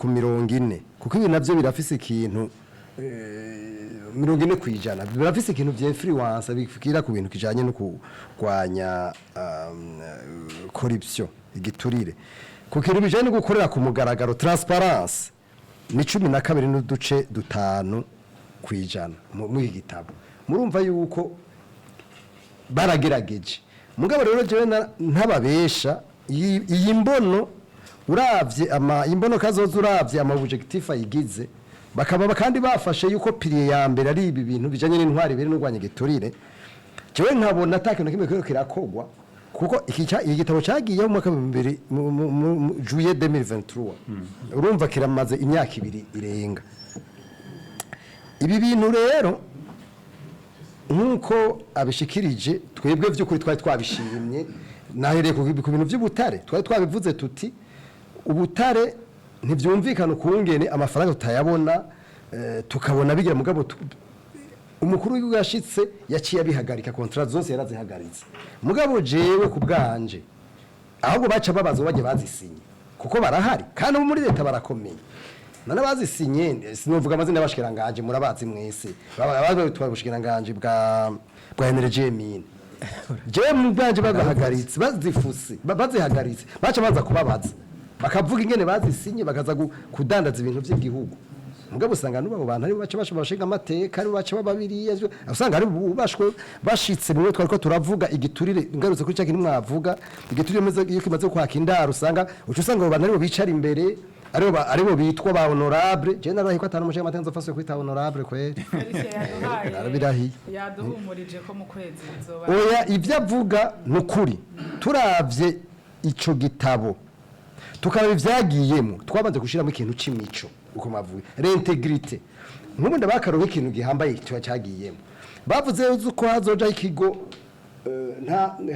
ku 40 kuko ibi navyo birafise ikintu 40 kwijana birafise ikintu vya influence bikira ku bintu kijanye no kurwanya corruption igiturire ku kintu bijanye no gukorera ku mugaragaro transparence ni 12 n'uduce dutanu kwijana mu gitabo murumva yuko baragerageje mugabo rero jewe ntababesha iyi mbono uravye imbonokazoza uravye objectif ayigize bakaba kandi bafashe yuko pilier ya mbere ari ibi bintu bijanye n'intwari biri n'urwanya giturire jewe nkabona atakintu kimwe kero kirakogwa kuko iki gitabo cyagiye mu mwaka mu juillet 2023 urumva kiramaze imyaka 2 irenga ibi bintu rero nkuko abishikirije twebwe vy'ukuri twari twabishimye nahereye ku bintu by'ubutare twari twabivuze tuti ubutare ntivyumvikana ukungene amafaranga tutayabona tukabona bigira mugabo umukuru w'igihugu yashitse yaciye abihagarika contrat zose yarazihagaritse mugabo jewe ku bwanje ahubwo baca babazo baje bazisinye kuko barahari kandi bo muri leta barakomeye nana bazisinye sinovuga amazina y'abashikiranganje murabazi mwese babaye twabashikiranganje bwa energy mine jewe mu bwanje bagahagaritse bazifuse bazihagaritse baca baza kubabaza bakavuga ingene bazisinye bakaza kudandaza ibintu by'igihugu mugabo usanga n'ubu bantu ari baca bashinga amateka ari baca babiriye usanga ari bubashwe bashitse mu twari ko turavuga igiturire ngarutse kuri cyaki nimwavuga igiturire meze iyo kimaze kwaka indaro usanga ucusanga abo bantu ari bo bicara imbere aribo bitwa ba honorable je narahi ko atanu mushinga amatenzo faswe kwita honorable kweri arabirahi yaduhumurije ko mu kwezi bizoba oya ivyo avuga nukuri turavye ico gitabo tukaba ivyagiyemo twabanze gushiramo ikintu c'imico uko mavuye reintegrité nk'ubundi bakaronka ikintu gihambaye cyagiyemo bavuze uko hazoja ikigo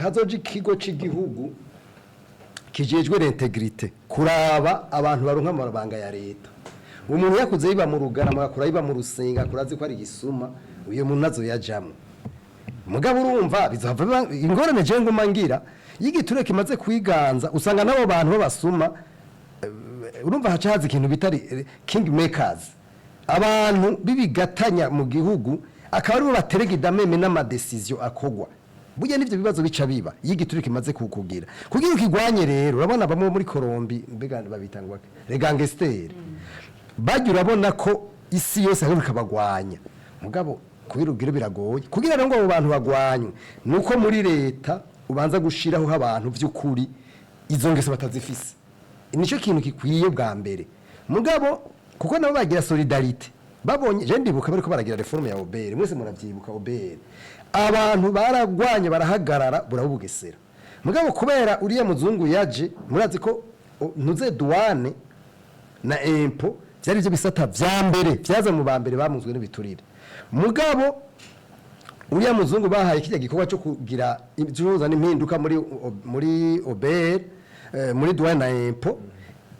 hazoja ikigo c'igihugu kijejwe reintegrité kuraba abantu baronka amabanga ya leta umuntu yakuze yiba mu rugarama akura yiba mu rusenga kurazi ko ari gisuma uyo muntu nazo yajamo mugabo urumva bizava ingorane je ngumangira yigiture kimaze kwiganza usanga nabo bantu babasuma urumva hacaza ikintu bitari king makers abantu bibigatanya mu gihugu akaba ari bo baterega idameme n'amadecision akogwa burya nivyo bibazo bica biba yigiture kimaze kukugira kugira ukigwanye rero urabona bamwe muri Kolombi mbega babitangwa regangester bajya urabona ko isi yose ari kabagwanya mugabo kubirugire biragoye kugira ngo abo bantu bagwanywe nuko muri leta ubanza gushiraho abantu vy'ukuri izo ngese batazifise nico kintu kikwiye bwa mbere mugabo kuko nabo bagira solidarité babonye je ndibuka bariko baragira reforme ya obere mwese muravyibuka obere abantu baragwanye barahagarara burabugesera mugabo kubera uriya muzungu yaje murazi ko ntuze douane na impôt byari byo bisata vya mbere vyaza mu bambere bamunzwe n'ibiturire mugabo uriya muzungu bahaye kijya gikorwa cyo kugira ibyuza n'impinduka muri obere muri douane na impôt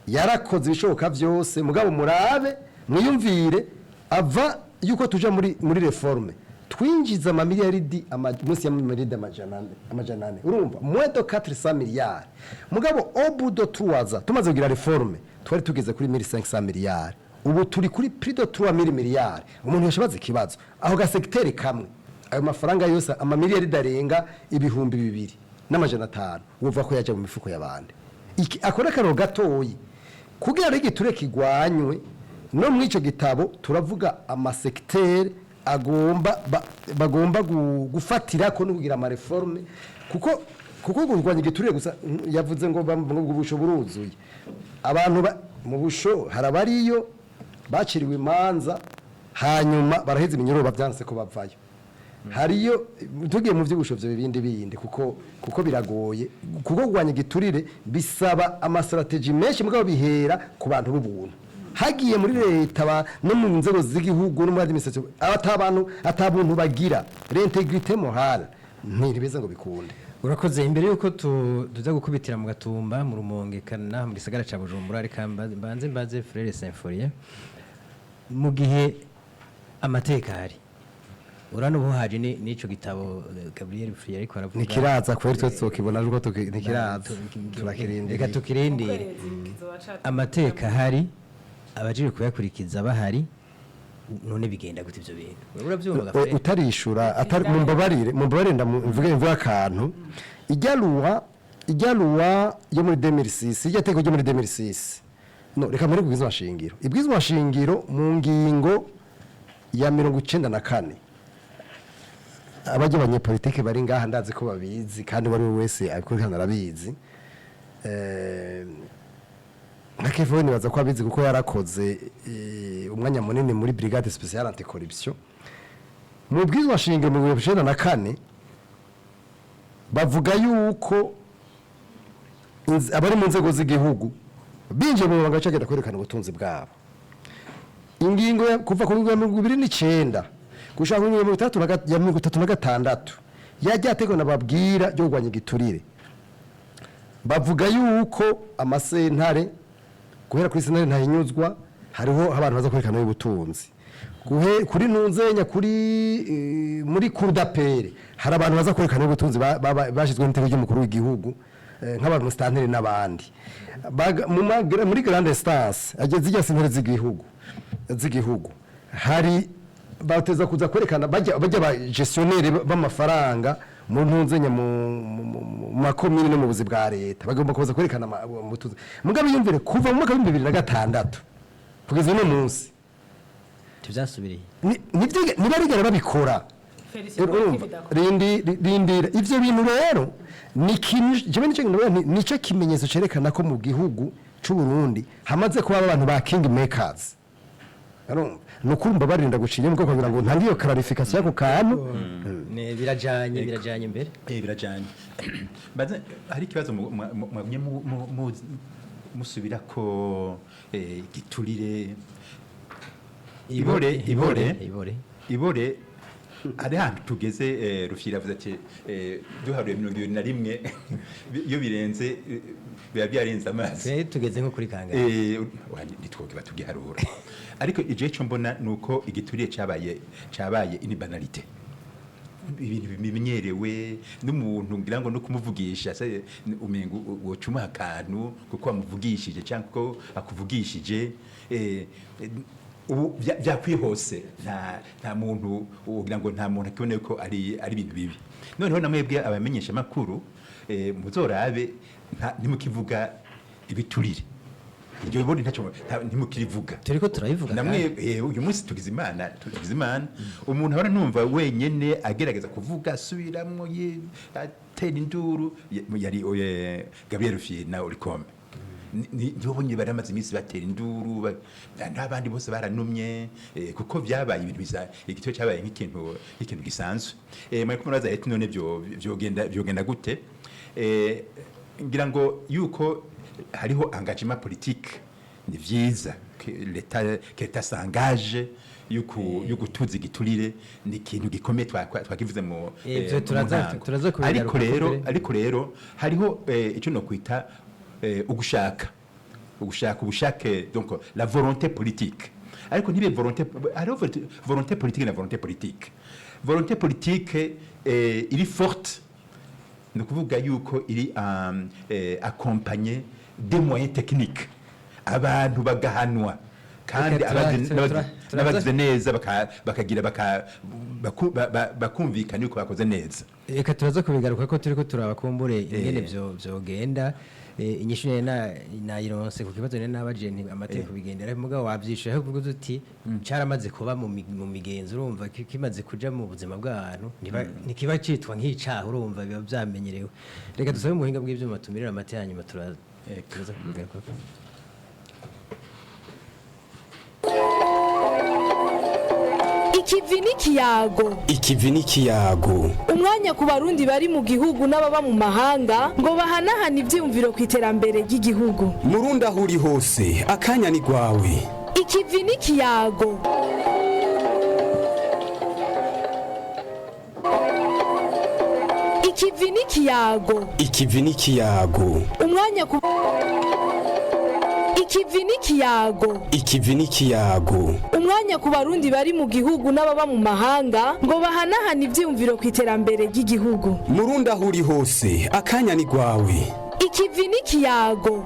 yarakoze ibishoboka byose mugabo murabe mwiyumvire ava yuko tuja muri reforme twinjiza amamiliyaridi munsi ya miliyaridi amajanane urumva mwedo 400 miliyari mugabo au bout de 3 ans tumaze kugira reforme twari tugeze kuri 1500 miliyari ubu turi kuri plus de 3000 miliyari umuntu yashabaze kibazo aho ga secteur kamwe ayo mafaranga yose amamiliyaridi arenga ibihumbi 2 n'amajana 5 uvuga ko yaje mu mifuko y'abandi iki akora karo gatoyi kugira ngo igiture kigwanywe no mwico gitabo turavuga amasektere bagomba gufatira ko no kugira ama reforme kuko kurwanya igiturire gusa yavuze ngo ubusho buruzuye abantu mu busho harabariyo baciriwe imanza hanyuma baraheze iminyoro bavyanse ko bavayo hariyo tugiye mu vy'ubusho byo bindi kuko biragoye kuko kurwanya igiturire bisaba ama strategy menshi mugabo bihera ku bantu b'ubuntu hagiye muri leta no mu nzego z'igihugu no muri administration atabuntu bagira reintegrité morale ntibeze ngo bikunde urakoze imbere yuko tuza gukubitira mu gatumba mu rumonge kana mu gisagara ca Bujumbura ariko mbanze Frere Symphonie mu gihe amateka hari urano bo haje nico gitabo Gabriel Frere ariko aravuga nikiraza kweri twe tukibona ruko nikiraza turakirinde reka tukirinde amateka hari abajije kuyakurikiza bahari none bigenda gute ivyo bintu uravyumva gafere utarishura atari mumbabarire ndamvuge akantu ijyaluwa yo muri 2006 ijyateko ryo muri 2006 no reka muri kubwiza mashingiro ibwiza mashingiro mu ngingo ya 94 abajya abanyepolitike bari ngaha ndazi ko babizi kandi bari wese abikurikirana arabizi Nakevoni nibaza ko abizi kuko yarakoze umwanya munini muri brigade spéciale anticorruption mu bwizwa shingiro mu 2024 bavuga yuko abari mu nzego z'igihugu binje mu banga cyagenda kwerekana ubutunzi bwabo ingingo kuva ku 2029 gushaka ku 2036 yajyategwa nababwira ryo rwanya igiturire bavuga yuko amasentare guhera kuri sentare ntahinyuzwa hariho abantu baza kwerekana ubutunzi kuri ntunzenya kuri muri kurdapere hari abantu baza kwerekana ubutunzi bashizwe n'itego ry'umukuru w'igihugu nk'abantu stanteri n'abandi muri grande instance ageze ijya sentare z'igihugu hari bateza kuza kwerekana bajya ba gestionnaire b'amafaranga mu ntunzenya mu makomine no mu buzi bwa leta bagomba kuza kwerekana umutuzi mugabe yumvire kuva mu mwaka wa 2006 kugeza uno munsi tubyasubiriye nibarigera babikora rindira ivyo bintu rero nico kimenyetso cerekana ko mu gihugu c'u Burundi hamaze kuba abantu ba king makers nukumva barinda gucinya muko kugira ngo ntangiyo clarification yako kantu birajanye imbere birajanye baze hari kibazo musubira ko giturire ibore ari hantu tugeze rufyira avuze ati duharuye 21 iyo birenze biba byarenze amazi tugeze nko kuri kangahe nitwoke batugiharura ariko ije cyo mbona nuko igituriye cyabaye inibanalite ibintu bimenyerewe n'umuntu ngira ngo no kumuvugisha umengo wocuma akantu kuko amuvugishije cyangwa ko akuvugishije ubu byakwihose nta muntu ugira ngo nta muntu akibone ko ari ibintu bibi noneho namwebwe abamenyesha makuru muzorabe ntimukivuga ibiturire iryo bodi ntacyo ntimukirivuga turiko turayivuga namwe uyu munsi tugize imana umuntu ahora numva wenyene agerageza kuvuga asubiramwo atera induru yari Gabriel Fier na Oricom ndibonye baramaze iminsi batera induru n'abandi bose baranumye kuko byabaye ibintu biza igityo cyabaye nk'ikintu gisanzwe muri kumuraza eti none byogenda gute ngira ngo yuko hariho engagement politique ni vyiza leta s'engage yugutuza igiturire ni ikintu gikomeye twakivuze mu turaza kubigaruka ariko rero hariho icyo no kwita ubushake donc la volonté politique ariko ntibe volonté politique na volonté politique iri forte no kuvuga yuko iri accompagner des moyens techniques abantu bagahanwa kandi abagize neza bakagira bakumvikana yuko bakoze neza reka turaza kubigaruka ko turiko turabakumbure ingene vyogenda inyishu nayironse ku kibazo n'abaje amateko bigendera mugabo wavyishuye kuvuga uti caramaze kuba mu migenzo urumva kimaze kuja mu buzima bw'abantu nikiba citwa nk'icaha urumva biba vyamenyerewe reka dusabe muhinga bw'ivyuma tumirira amate hanyuma turaza kubigaruka Ikivi n'ikiyago umwanya ku barundi bari mu gihugu n'ababa mu mahanga ngo bahanahane ivyumviro ku iterambere ry'igihugu murundi aho uri hose akanya ni gwawe Ikivi n'ikiyago Ikivi n'ikiyago umwanya ku Ikivi n'ikiyago umwanya ku barundi bari mu gihugu n'ababa mu mahanga ngo bahanahane ivyumviro ku iterambere ry'igihugu murundi aho uri hose akanya ni gwawe Ikivi n'ikiyago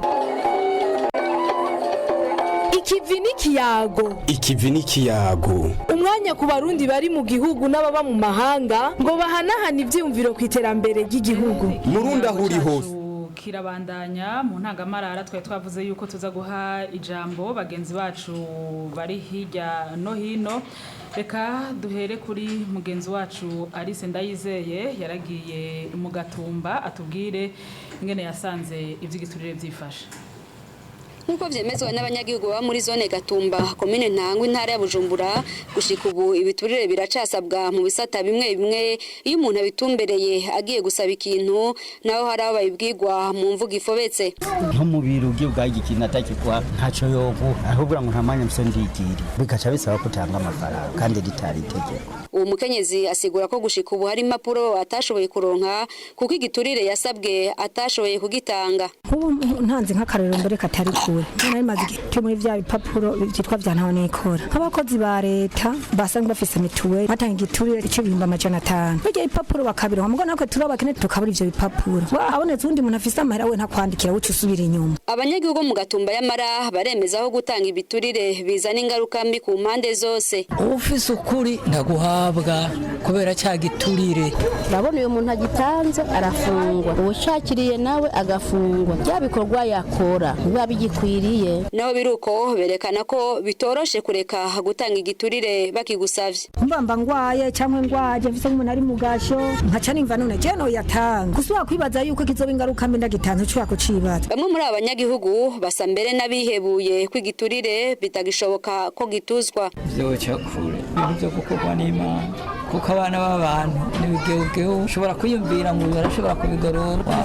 ikivi n'ikiyago ikivi n'ikiyago umwanya ku barundi bari mu gihugu n'ababa mu mahanga ngo bahanahane ivyiyumviro ku iterambere ry'igihugu. Murundi aho uri hose kirabandanya mu ntangamarara twari twavuze yuko tuza guha ijambo bagenzi bacu bari hirya no hino. Reka duhere kuri mugenzi wacu Alice Ndayizeye yaragiye mu Gatumba atubwire ingene yasanze ivy'igiturire vyifashe. Nkuko vyemezwa n'abanyagihugu ba muri zone Gatumba komine Ntangwa intara ya Bujumbura gushika ubu ibiturire biracasabwa mu bisata bimwe bimwe iyo umuntu abitumbereye agiye gusaba ikintu naho hari abayibwirwa mu mvuga ifobetse nko mu biro byo bwagi ikintu atakikwa ntaco yogo ahubwo ngo ntamanya mse ndigiri bikaca bisaba kutanga amafaranga kandi ritari itegeko. Uwo mukenyezi asigura ko gushika ubu hari impapuro atashoboye kuronka kuko igiturire yasabwe atashoboye kugitanga. Ntanze nk'akarero mbere katari kure nari maze cyo muri vya bipapuro byitwa vya ntaho nikora nk'abakozi ba leta basanga bafise mituweli batanga igiturire cyo 500 bijye ipapuro bakabiro hamwe nako turabakene tukabura ivyo bipapuro abonetse undi muntu afise amahera we ntakwandikira ucu usubira inyuma. Abanyagihugu mu Gatumba y'amara baremeza aho gutanga ibiturire bizana ingaruka mbi ku mpande zose. Ufise ukuri ndaguhabwa kubera cya giturire urabona uyu muntu agitanze arafungwa uwushakiriye nawe agafungwa bya bikorwa yakora biba bigikwiriye. Naho biruko berekana ko bitoroshe kureka gutanga igiturire bakigusavye. Mbamba ngwaye cyangwa ngwaje mfise umuntu ari mugasho nkaca nimva none je no yatanga gusubira kwibaza yuko kizoba ingaruka mbi ndagitanze cyo kucibaza. Bamwe muri abanyagihugu basa mbere nabihebuye kwigiturire bitagishoboka ko gituzwa. Byo cyakure byo gukorwa n'Imana kuko abana b'abantu n'ibigeugeho ushobora kwiyumvira ngo barashobora kubigororwa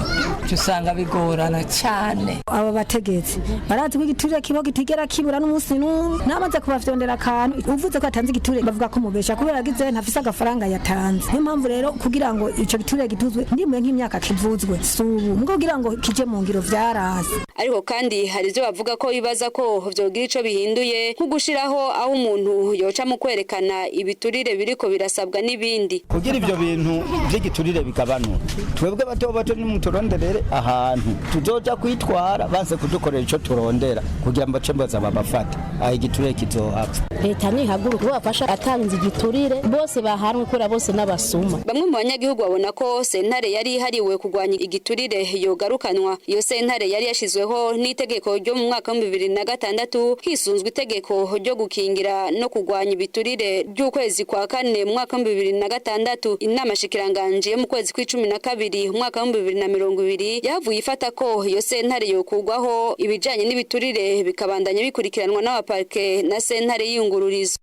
cyo usanga bigorana cyane. Aba bategetsi barazi ko igiturire kibo gitigera kibura n'umunsi n'umwe namaze kubafyondera akantu uvuze ko atanze igiturire bavuga ko mubesha kubera agize ntafise agafaranga yatanze. Niyo mpamvu rero kugira ngo ico giturire gituzwe ndimwe nk'imyaka kivuzwe subu mugo kugira ngo kije mu ngiro vyarase. Ariko kandi hari byo bavuga ko bibaza ko vyogira ico bihinduye nko gushiraho aho umuntu yoca mu kwerekana ibiturire biriko birasabwa n'ibindi. Kugira ivyo bintu by'igiturire bigabanuka twebwe bato n'umuturonderere ahantu tuzoja kwitwara banse kudukorera ico turondera kugira ngo cemboza babafata aho igiturire kizohapfa. Leta nihaguruka bafasha atanze igiturire bose bahanwe kora bose n'abasuma. Bamwe mu banyagihugu babona ko sentare yari ihariwe kugwanya igiturire yogarukanwa. Iyo sentare yari yashizweho n'itegeko ryo mu mwaka wa 2006 hisunzwe itegeko ryo gukingira no kugwanya ibiturire by'ukwezi kwa kane mu mwaka wa 2006. Inama shikiranganje mu kwezi kwa12 mu mwaka wa 2020 yavuye ifata ko iyo sentare yokugwaho ibijanye n'ibiturire bikabandanya bikurikiranwa n'abaparke na sentare y'iyungururizo.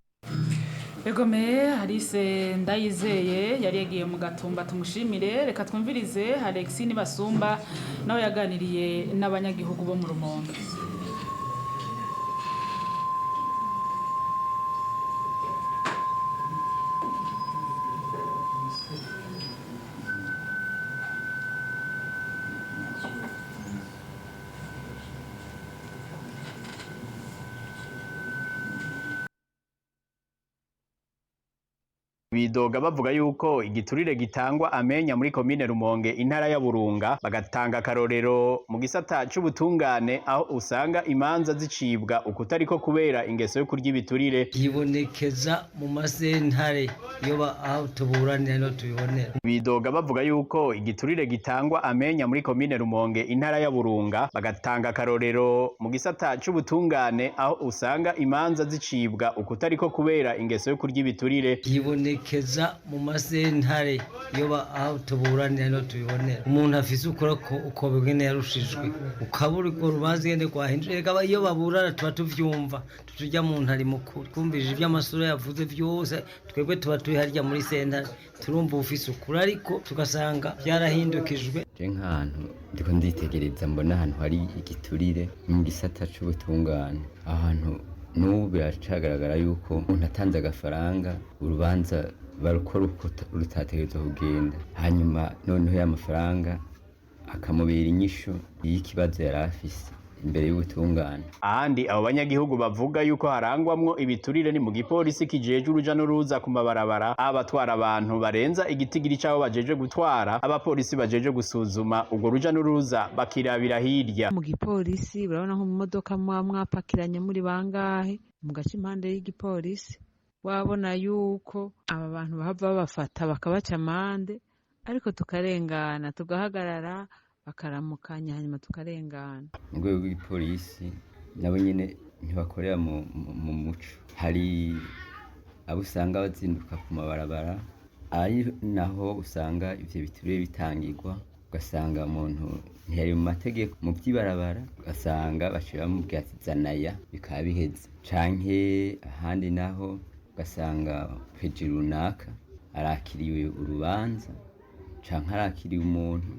Egome Alice Ndayizeye yari yagiye mu Gatumba tumushimire. Reka twumvirize Alexine Basumba nawe yaganiriye n'abanyagihugu bo mu Rumonge. Bidoga bavuga yuko igiturire gitangwa amenya muri komine Rumonge intara ya Burunga bagatanga akarorero mu gisata c'ubutungane aho usanga imanza zicibwa ukutariko kubera ingeso yo kurya ibiturire yibonekeza mu masentare iyo aho tuburanira no tubibonera. Bidoga bavuga yuko igiturire gitangwa amenya muri komine Rumonge intara ya Burunga bagatanga akarorero mu gisata c'ubutungane aho usanga imanza zicibwa ukutariko kubera ingeso yo kurya ibiturire yibonekeza mu masentare iyo aho tuburanira no tubibonera. Umuntu afise ukora uko bigene yarushijwe ukabura urwo rubanza gende kwahindura kaba iyo baburana tuba tuvyumva tutujya mu ntari mukuru kumvije iby'amasura yavuze byose twebwe tuba turi harya muri sentare turumva ufise ukuri ariko tugasanga byarahindukijwe. Je nk'ahantu ndiko nditegereza mbona ahantu hari igiturire mu gisata c'ubutungane ahantu n'ubu biracagaragara yuko umuntu atanze agafaranga urubanza barukora uko rutategereza kugenda hanyuma noneho y'amafaranga akamubera inyishu y'ikibazo yari afise imbere y'ubutungane. Ahandi abo banyagihugu bavuga yuko harangwamwo ibiturire ni mu gipolisi kijeje uruja n'uruza ku mabarabara, abatwara abantu barenza igitigiri cabo bajeje gutwara, abapolisi bajeje gusuzuma urwo ruja n'uruza bakirabira hirya. Mu gipolisi urabona nko mu modoka mwapakiranye muri bangahe mu gace impande y'igipolisi, wabona yuko aba bantu bahava babafata bakabaca amande, ariko tukarengana tugahagarara bakaramukanya hanyuma tukarengana. Mu rwego rw'igipolisi nabo nyine ntibakorera mu muco, hari abo usanga bazinduka ku mabarabara, ari naho usanga ivyo biturire bitangirwa, ugasanga umuntu ntiyari mu mategeko mu by'ibarabara, ugasanga bashira mu bwatizanaya bikaba biheze, canke ahandi naho ugasanga peji runaka arakiriwe urubanza canke arakiriwe umuntu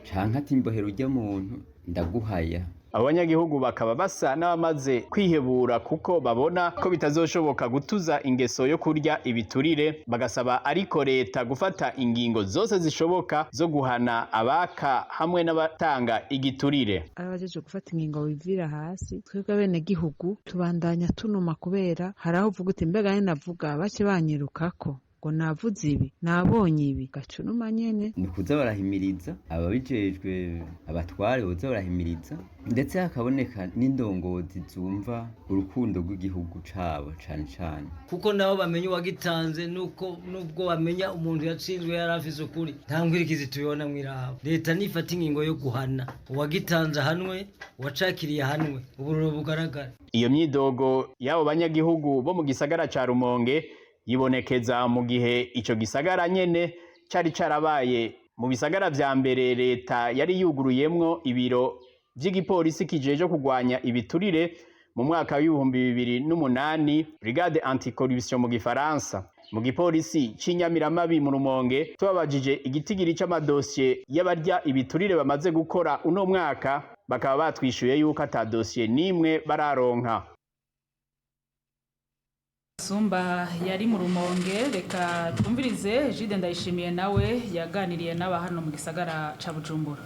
canke ati imbohero ujya muntu ndaguhaya. Abanyagihugu bakaba basa n'abamaze kwihebura kuko babona ko bitazoshoboka gutuza ingeso yo kurya ibiturire, bagasaba ariko leta gufata ingingo zose zishoboka zo guhana abaka hamwe n'abatanga igiturire. Abajeje gufata ingingo bivira hasi, twebwe bene gihugu tubandanya tunuma kubera haraho uvuga uti mbega ni navuga bace banyirukako ngo navuze ibi nabonye ibi gacunuma nyene. Ni kuza barahimiriza ababijejwe, abatware boza barahimiriza, ndetse hakaboneka n'indongozi zumva urukundo rw'igihugu cabo cane cane, kuko nabo bamenya uwagitanze, nuko nubwo bamenya umuntu yatsinzwe yarafise ukuri, nta ngwirikizi tubibona mw'irabo. Leta nifata ingingo yo guhana uwagitanze ahanwe, uwacakiriye ahanwe, ubururo bugaragara. Iyo myidogo y'abo banyagihugu bo mu gisagara ca Rumonge yibonekeza mu gihe ico gisagara nyene cari carabaye mu bisagara vya mbere leta yari yuguruyemwo ibiro vy'igipolisi kijeje kugwanya ibiturire mu mwaka w'2008, Brigade Anticorruption mu Gifaransa. Mu gipolisi c'Inyamiramabi mu Rumonge tubabajije igitigiri c'amadosiye y'abarya ibiturire bamaze gukora uno mwaka, bakaba batwishuye yuko ata dosiye nimwe bararonka. Sumba yari mu Rumonge, reka twumvirize Jide Ndayishimiye nawe yaganiriye n'aba hano mu gisagara ca Bujumbura.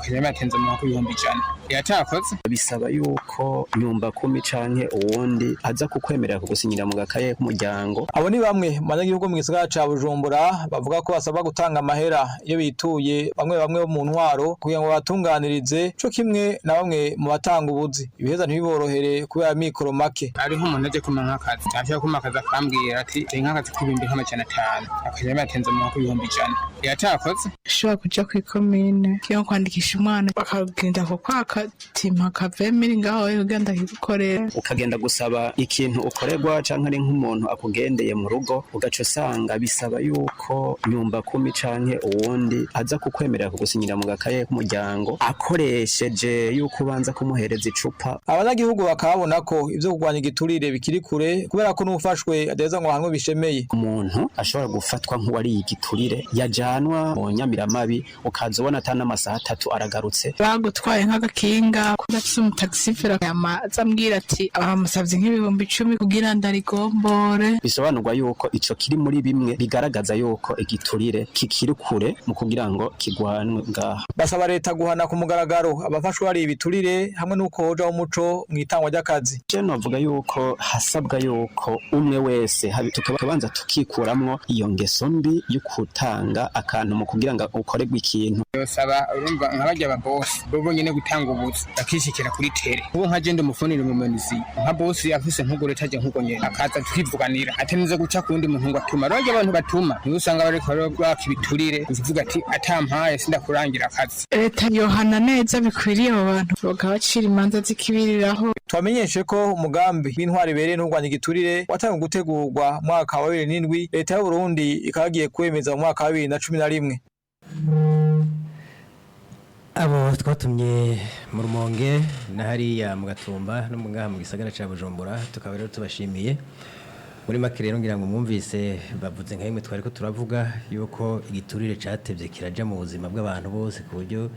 Kujya batenze mu mwaka w'ibihumbi ijana yatakoze, bisaba yuko nyumba 10 canke uwundi aza kukwemerera kugusinyira mu gakaye k'umuryango. Abo ni bamwe mu banyagihugu mu gisagara ca Bujumbura bavuga ko basabwa gutanga amahera iyo bituye bamwe bo mu ntwaro kugira ngo batunganirize, co kimwe na bamwe mu batanga ubuzi ibiheza ntibiborohere kubera mikoro make. Ari nk'umuntu aje kumenya akazi, afya kumakaza akambwira ati nk'akazi k'ibihumbi 500, akajya batenze mu mwaka w'ibihumbi ijana yatakoze. Shobora kuja ku ikomine kiyo kwandikisha umwana bakagenda ko kwaka tima kavemiri ngaho ugenda kigukorera, ukagenda gusaba ikintu ukorerwa canke ari nk'umuntu akugendeye mu rugo, ugaca usanga bisaba yuko nyumba 10 canke uwundi aza kukwemerera kugusinyira mu gakaye k'umuryango akoresheje yuko ubanza kumuhereza icupa. Abanyagihugu bakabona ko ivyo kugwanya igiturire bikiri kure kubera ko n'ufashwe adeza ngo hanwe bishemeye. Umuntu ashobora gufatwa nk'uwari igiturire yajanwa mu Nyamiramabi, ukaza ubona atana amasaha 3 aragarutse. Bagutwaye nk'agakinga kudafise umutaxifera yamaza ambwira ati abamusavye nk'ibihumbi 10 kugira ndarigombore. Bisobanurwa yuko ico kiri muri bimwe bigaragaza yuko igiturire kikiri kure mu kugira ngo kigwanwe ngaha. Basaba leta guhana ku mugaragaro abafashwe ari ibiturire hamwe n'uko hoja umuco mu itangwa ry'akazi. Je novuga yuko hasabwa yuko umwe wese tukabanza tukikuramwo iyo ngeso mbi yo kutanga akantu mu kugira ngo ukoregwe ikintu. Yosaba urumva nk'abajya ba boss bobo nyene gutanga ubuzi akishikira kuri tere. Ubu nka jende mufunire mu menisi nka boss afise nk'ugore taje nk'uko nyene akaza tukivuganira atenize guca kundi muntu ngo atuma. Roje abantu batuma ni usanga bari korogwa kibiturire kuvuga ati atampaye sinda kurangira akazi. Leta yohana neza bikwiriye abo bantu bagabacira imanza zikibiriraho. Twamenyeshe ko umugambi w'intwari bereye n'urwanya igiturire watangiye gutegurwa mu mwaka wa 2007, leta y'u Burundi ikagiye kwemeza mu mwaka wa 2011. Abo twatumye mu Rumonge na hariya mu Gatumba no mu ngaha mu gisagara ca Bujumbura, tukaba rero tubashimiye. Muri make rero ngira ngo mwumvise bavuze nka imwe twari ko turavuga yuko igiturire catevye kiraja mu buzima bw'abantu bose ku buryo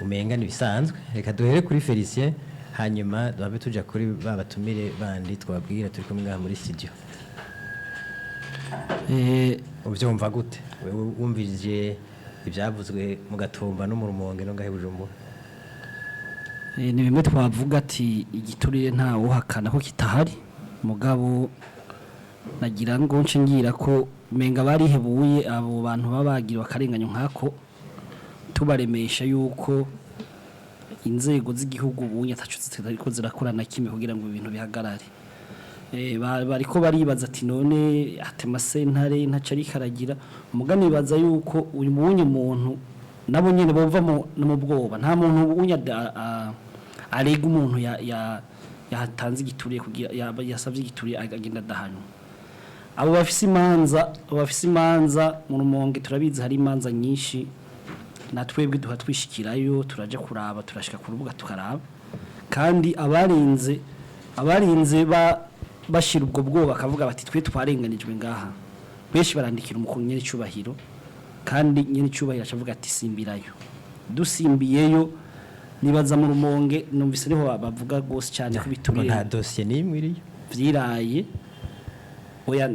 umenga nibisanzwe. Reka duhere kuri Felicien hanyuma duhabe tuja kuri babatumire bandi twabwira turi kumwe ngaha muri studio. Uvyumva gute wewe wumvije ibyavuzwe mu Gatumba no mu Rumonge no ngahe Bujumbura? ni bimwe twavuga ati igiturire nta uhakana ko kitahari mugabo nagira ngo nshingira ko menga barihebuye abo bantu babagira bakarenganyo nkako tubaremesha yuko inzego z'igihugu bunye atacutse ariko zirakorana kimwe kugira ngo ibintu bihagarare bariko baribaza ati none atema sentare ntacari karagira umugani baza yuko uyu munye muntu nabo nyene bova mu bwoba nta muntu unya arega umuntu yatanze igituriye kugira yasavye igituriye agenda dahano abo bafise imanza mu rumonge turabizi hari imanza nyinshi natwebwe duha twishikirayo turaje kuraba turashika ku rubuga tukaraba kandi abarinze bashira ubwo bwoba bakavuga bati twe twarenganijwe ngaha benshi barandikira umukuru nyene cyubahiro kandi nyene cyubahiro acavuga ati simbirayo dusimbiyeyo nibaza mu rumonge numvise niho bavuga gose cyane ko bituriye nta dossier nimwe iriyo vyiraye oya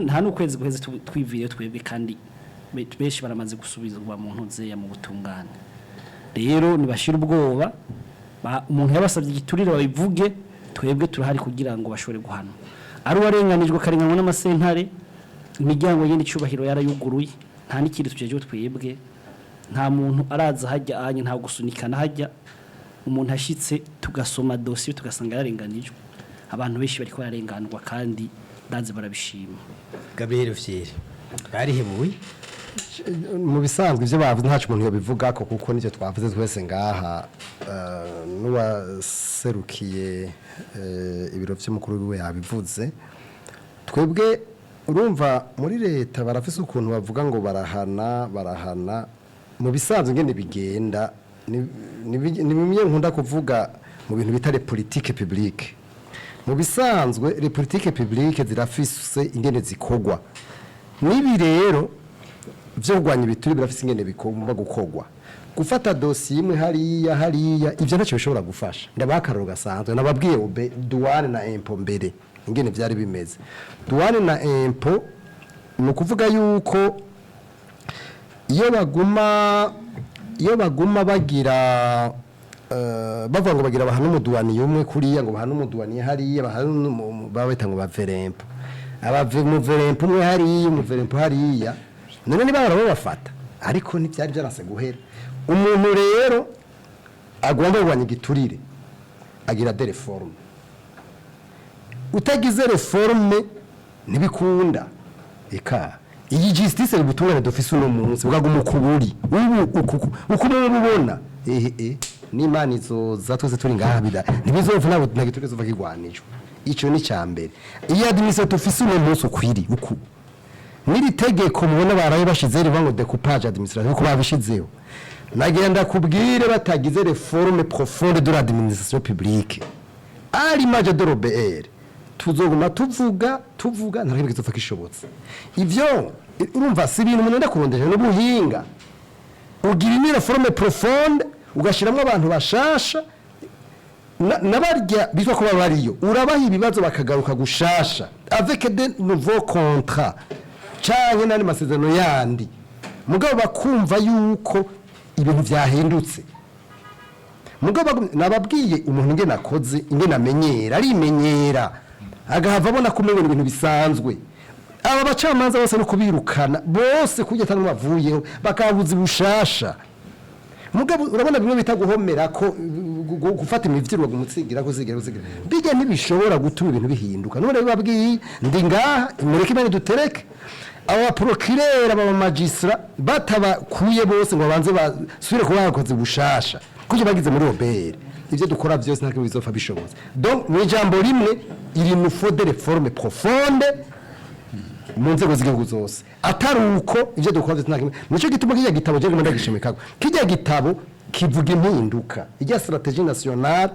nta n'ukwezi guheze twiviriye twebwe kandi benshi baramaze gusubizwa mu ntuzeya mu butungane rero nibashira ubwoba umuntu yabasabye igiturire babivuge twebwe turahari kugira ngo bashobore guhana ari warenganijwe karenganwa n'amasentare imiryango y'indi cyubahiro yarayuguruye nta n'ikindi tujeje twebwe nta muntu araza hajya anye nta gusunikana hajya umuntu ashitse tugasoma dossier tugasanga yarenganijwe abantu benshi bari ko yarenganwa kandi danze barabishima Gabriel Fiere barihebuye mu bisanzwe ivyo bavuze ntacu umuntu yobivuga ko kuko nicyo twavuze twese ngaha n'uwaserukiye ibiro vy'umukuru wiwe yabivuze twebwe urumva muri leta barafise ukuntu bavuga ngo barahana mu bisanzwe ngene bigenda ni bimwe nkunda kuvuga mu bintu bita politique publique mu bisanzwe les politiques publiques zirafise ingene zikogwa nibi rero vyo gwanya ibituri birafise ingene bikomba gukogwa gufata dossier imwe hariya ivyo ntacyo bishobora gufasha ndabakaroro gasanzwe nababwiye ube douane na impôt mbere ingene vyari bimeze douane na impôt no kuvuga yuko iyo baguma bagira bavuga ngo bagira bahana umuduwani yumwe kuriya ngo bahana umuduwani hariya babita ngo baverempo abave mu verempo umwe hariya umuverempo hariya none niba barabafata ariko ntibyari byanase guhera umuntu rero agomba kurwanya igiturire agira de reforme utagize reforme ntibikunda eka iyi justice ubutungane dufise uno munsi bwaguma ukuburi uko mubona n'Imana izoza twese turi ngaha bida ntibizova nabo ntagiturire zova kigwanijwe ico ni cyambere iyi administration dufise uno munsi ukwiri uku niri tegeko mubona baraye bashize rivango découpage administratif ko babishizeho nagenda kubwire batagize reforme profonde de l'administration publique à l'image de l'OBR tuzoguma tuvuga nta kintu kizofa kishobotse ivyo urumva si ibintu umuntu ndakurondera n'ubuhinga ugira ni reforme profonde ugashiramo abantu bashasha nabarya bitwa ko babariyo urabaha ibibazo bakagaruka gushasha avec des nouveaux contrats cyane nani masezerano yandi mugabo bakumva yuko ibintu byahindutse mugabo nababwiye umuntu ngene nakoze ingene amenyera arimenyera agahava abona kumenya ibintu bisanzwe aba bacamanza bose no kubirukana bose kujya tanu bavuyeho bakabuza bushasha mugabo urabona bimwe bita guhomera ko gufata imivyirwa gumutsigira kuzigira bijya ntibishobora gutuma ibintu bihinduka none babwiye ndi ngaha mureke bane dutereke aba procureur aba magistrat batabakuye bose ngo banze basubire kuba bakoze bushasha kuje bagize muri OBR ivyo dukora byose nta bizofa bishoboza donc mu jambo rimwe il nous faut des réformes profondes mu nzego z'igihugu zose atari uko ivyo dukora byose nta nico gituma kijya gitabo je ngomba gishimika kijya gitabo kivuga impinduka ijya stratégie nationale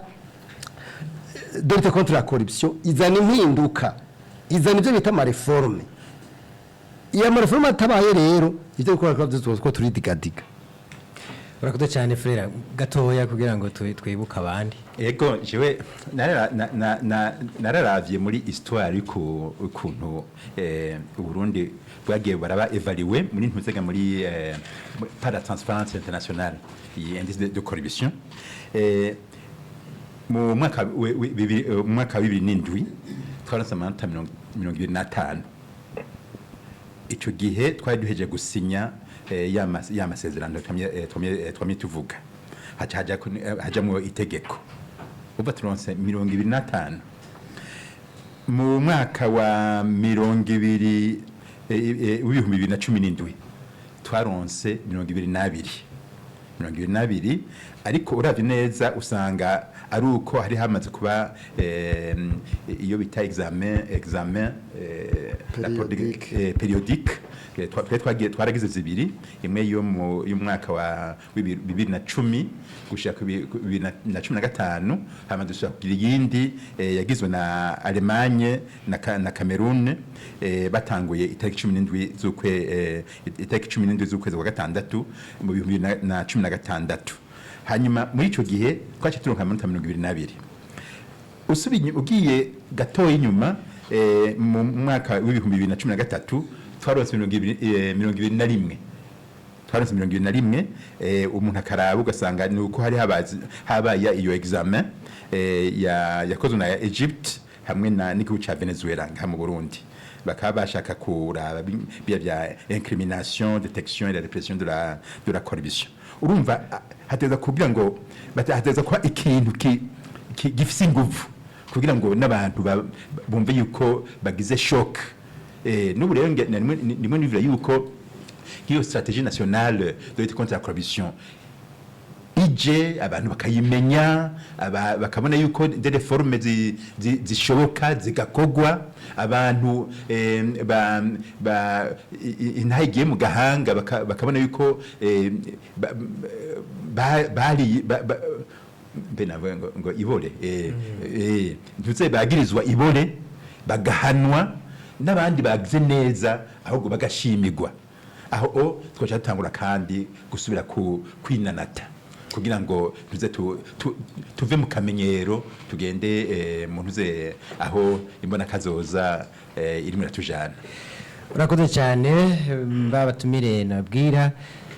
de lutte contre la corruption izana impinduka izana ivyo bita ma réforme iya ma réforme atabaye rero ivyo dukora byose ko turi digadiga urakoze cyane frera gatoya kugira ngo twibuka abandi ego jewe nararavye muri histoire ukuntu Burundi bwagiye baraba evaluer muri ntuzega muri par la transparence internationale indice de corruption mu mwaka wa 2007 twaronse amanota 25. Ico gihe twari duheje gusinya ya masezerano twamye tuvuga hajamwo itegeko uba turonse 25. Mu mwaka wa 2017 twaronse 22 ariko uravye neza usanga ari uko hari hamaze kuba iyo bita examen périodique twaragize zibiri, imwe yo mu mwaka wa 2010 gushaka 2015 hamaze kugira yindi yagizwe na Allemagne na Cameroon batanguye itariki 17 z'ukwezi kwa gatandatu mu 2016. Hanyuma muri ico gihe twaje turonka amanota 22. Usubinye ugiye gatoyi inyuma mu mwaka wa 2013 twaronse 21. Twaronse 21 umuntu akaraba ugasanga nuko hari habaye iyo examen yakozwe na Egypt hamwe n'igihugu ca Venezuela nka mu Burundi. Bakaba bashaka kuraba bya incrimination, détection et la répression de la corruption. Urumva hateza kugira ngo hateza kwa ikintu gifise inguvu kugira ngo n'abantu bumve yuko bagize shock. N'ubu rero nimwe nivira yuko iyo stratégie nationale de lutte contre la corruption ije abantu bakayimenya bakabona yuko des réformes zishoboka zigakogwa abantu intagiye mu gahanga bakabona yuko bari ngo ibole ntuze bagirizwa ibole bagahanwa n'abandi bagize neza ahubwo bagashimirwa. Aho twaje tangura kandi gusubira kwinanata kugira ngo tuze tuve mu kamenyero tugende mu ntuze aho imbonakazoza irimo iratujana. Urakoze cyane babatumire nabwira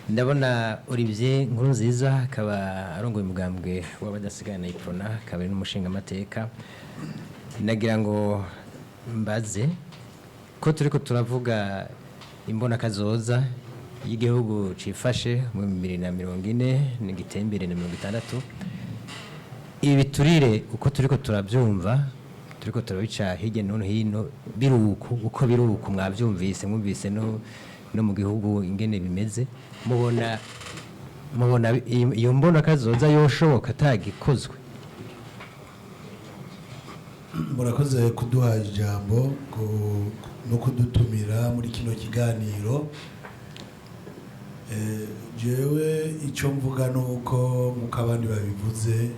ndabona Olivier Nkurunziza akaba arongoye umugambwe w'abadasigana iprona akaba ari n'umushinga amateka. Nagira ngo mbaze ko turiko turavuga imbonakazoza y'igihugu cifashe mu 2040 n'igitembere na 60. Ibiturire uko turiko turabyumva turiko turabica hirya no hino biruko uko biruko mwabyumvise mwumvise no mu gihugu ingene bimeze mubona iyo mbonakazoza yoshoboka atagikozwe. Murakoze kuduha ijambo no kudutumira muri kino kiganiro. Jewe icyo mvuga nuko muko abandi babivuze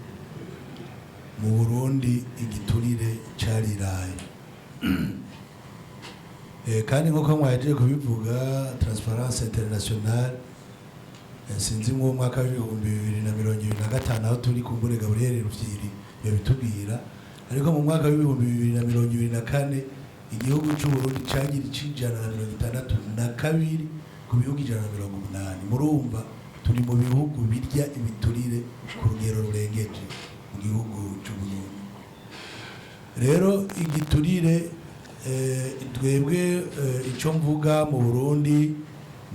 mu Burundi igiturire cariraye kandi nkuko mwaje kubivuga Transparency International sinzi mu mwaka wa 2025 aho turi ku Ngore Gabriel Rufyiri yabitubwira, ariko mu mwaka wa 2024 igihugu cy'u Burundi cyagira icijana na 62 ku bihugu 180. Murumva turi mu bihugu birya ibiturire ku rugero rurengeje mu gihugu cy'u Burundi. Rero igiturire twebwe icyo mvuga mu Burundi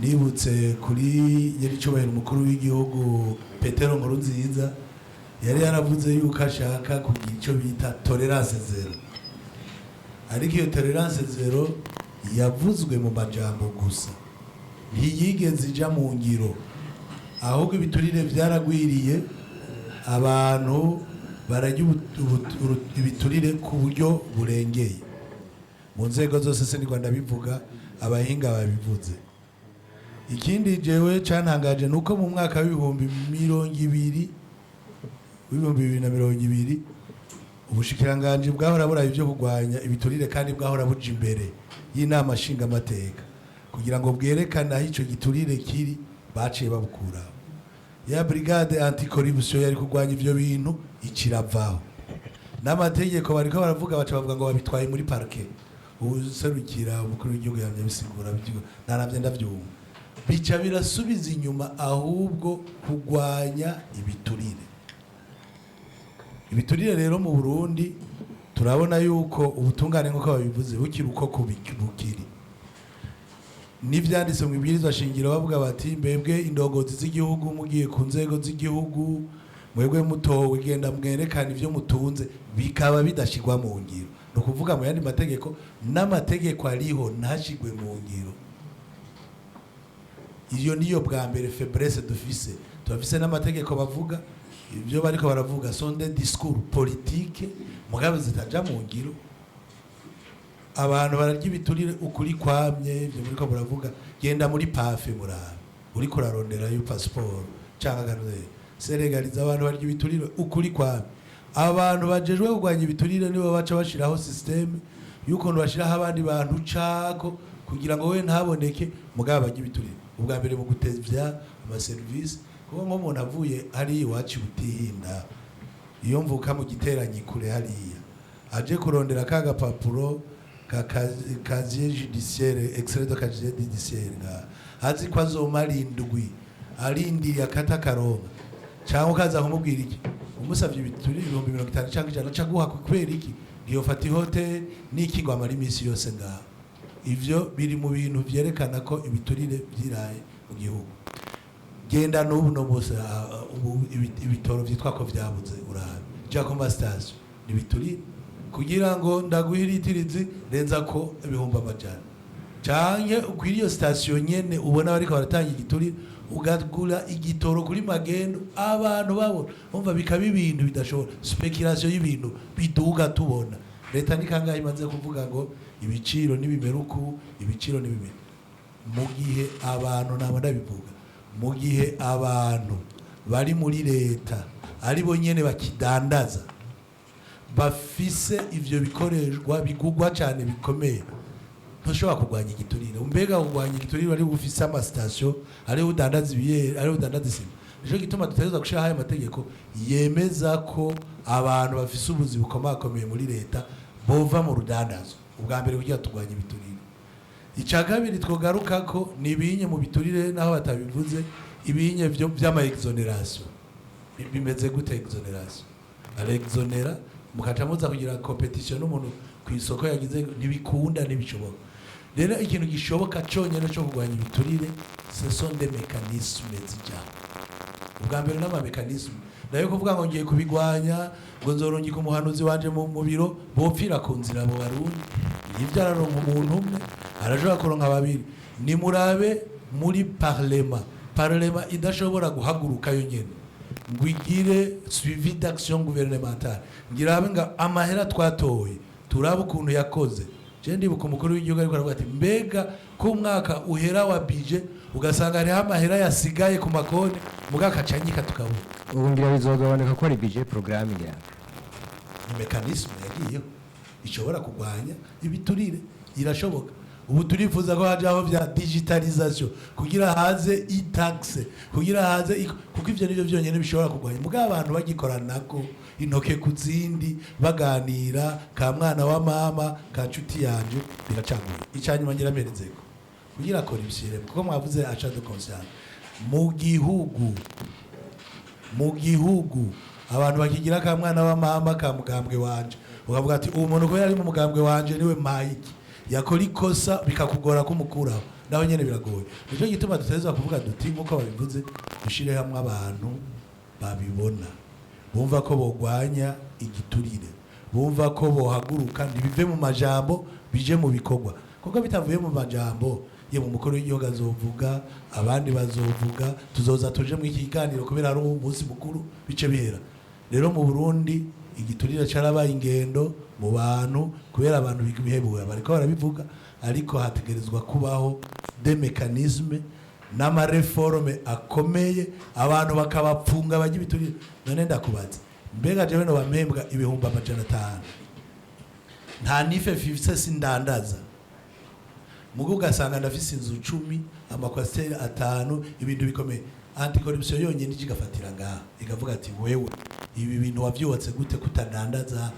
nibutse kuri yari cyubahiro umukuru w'igihugu Petero Nkurunziza yari yaravuze yuko ashaka kugira icyo bita tolerance zero, ariko iyo tolerance zero yavuzwe mu majambo gusa ntiyigeze ija mu ngiro, ahubwo ibiturire byaragwiriye abantu barajya ibiturire ku buryo burengeye mu nzego zose se ni Rwanda bivuga abahinga babivuze. Ikindi jewe cantangaje nuko mu mwaka wa 2020 ubushikiranganje bwahora buraye byo kugwanya ibiturire kandi bwahora buja imbere y'inama nshinga amateka kugira ngo bwerekane aho ico giturire kiri, baciye babukura. Ya brigade anti-corruption yari kugwanya ivyo bintu ikiravaho, n'amategeko bariko baravuga baca bavuga ngo babitwaye muri parquet. Userukira umukuru w'igihugu yamye bisigura byo naravye ndavyumva bica birasubiza inyuma ahubwo kugwanya ibiturire. ibiturire rero mu Burundi turabona yuko ubutungane nk'uko babivuze bukiri uko bukiri n'ivyanditse mu ibwirizwa shingiro bavuga bati mbebwe indongozi z'igihugu mugiye ku nzego z'igihugu mwebwe mutowe genda mwerekana ivyo mutunze bikaba bidashigwa mu ngiro no kuvuga mu yandi mategeko n'amategeko ariho ntashigwe mu ngiro iyo niyo bwa mbere faiblesse dufise tubafise n'amategeko bavuga ibyo bariko baravuga sont des discours politiques mugabe zitaja mu ngiro abantu bararya ibiturire ukuri kwamye ibyo muriko muravuga genda muri pafe murabe uri kurarondera yo passport cyangwa ganuze seregaliza abantu barya ibiturire ukuri kwamye abantu bajejwe kugwanya ibiturire nibo baca bashiraho systeme yuko bashiraho abandi bantu cako kugira ngo we ntaboneke mugabo barya ibiturire ubwa mbere mu gutevya ama service kuko nk'umuntu avuye hari iwacu butihinda iyo mvuka mu giteranyi kure hariya aje kurondera ka gapapuro kaziye judiciaire extrait de casier judiciaire hazi ko azomara indwi arindi yakata karonga cyangwa ukaza kumubwira iki umusavye bituri 50 cyangwa ijana caguha kubera iki ngiyo fata hotel n'ikigo amara imisi yose ngaho ivyo biri mu bintu vyerekana ko ibiturire vyiraye mu gihugu genda n'ubu no bose ibitoro vyitwa ko vyabuze urabe Jacob station nibiturire kugira ngo ndaguhiritirizi renza ko ibihumba amajana canke kwiriyo station nyene ubona bariko baratanga igiturire ugagura igitoro kuri magendo abantu babona umva bikaba ibintu bidashobora speculation y'ibintu biduga tubona leta nikangaye imaze kuvuga ngo ibiciro nibimeruku ibiciro nibimera mu gihe abantu nabo ndabivuga mu gihe abantu bari muri leta ari bo nyene bakidandaza bafise ivyo bikoreshwa bigugwa cyane bikomeye ntushobora kurwanya igiturire umbega kurwanya igiturire ari bufise ama station ari udandaza ibiye ari udandaza isima nico gituma dutegerezwa gushira haya amategeko yemeza ko abantu bafise ubuzi bukomakomeye muri leta bova mu rudandazo ubwa mbere kugira turwanya ibiturire icya kabiri twogaruka ko nibinye mu biturire naho batabivuze ibinye byo by'ama exoneration bimeze gute exoneration alexonera mukaca muza kugira competition n'umuntu ku isoko yagize ntibikunda ntibishoboka rero ikintu gishoboka cyonyine cyo kurwanya ibiturire ce sont des mécanismes zija ubwa mbere n'ama mécanisme nayo kuvuga ngo ngiye kubigwanya ngo nzorongika umuhanuzi wanje mu biro bopfira ku nzira mu barundi ivyararo mu muntu umwe arashobora kuronka babiri ni murabe muri parlement idashobora guhaguruka yo nyene ngwigire suivi d'action gouvernementale ngirabe nga amahera twatoye turaba ukuntu yakoze je ndibuka umukuru w'igihugu ariko aravuga ati mbega ko mwaka uhera wa budget ugasanga ari amahera yasigaye ku makonti mugaka canyika tukabura ubu ngira bizogabanuka ko ari budget programme ngira ni mechanisme yagiye ishobora kugwanya ibiturire irashoboka ubu turifuza ko hajaho vya digitalisation kugira haze e-tax kugira haze kuko ivyo nivyo byonyene bishobora kugwanya muga abantu bagikoranako intoke kuzindi baganira ka mwana wa mama ka cuti yanje biracaguye icanyuma ngira merezeko kugira akora ibishire kuko mwavuze achat de conscience mu gihugu abantu bakigira ka mwana wa mama ka mugambwe wanje ukavuga ati uwo muntu ko yari mu mugambwe wanje niwe mayiki yakora ikosa bikakugora kumukuraho naho nyene biragoye nico gituma dutezwa kuvuga duti nkuko babivuze dushire hamwe abantu babibona bumva ko bogwanya igiturire bumva ko bohaguruka ntibive mu majambo bije mu bikorwa kuko bitavuye mu majambo ye mu mukuru w'igihugu azovuga abandi bazovuga tuzoza tuje mu ikiganiro kubera ari umunsi mukuru bice bihera rero mu Burundi igiturire carabaye ingendo mu bantu kubera abantu bihebuwe bariko barabivuga ariko hategerezwa kubaho des mécanismes n'amareforme akomeye abantu bakabapfunga bajya ibiturire none ndakubaza mbega jewe no bamembwa ibihumbi 500 nta nife 50 sindandaza mugo ugasanga ndafise inzu 10 amakwasiteri 5 ibintu bikomeye anticorruption yonyine ikigafatira ngaha ikavuga ati wewe ibi bintu wavyubatse gute kutadandaza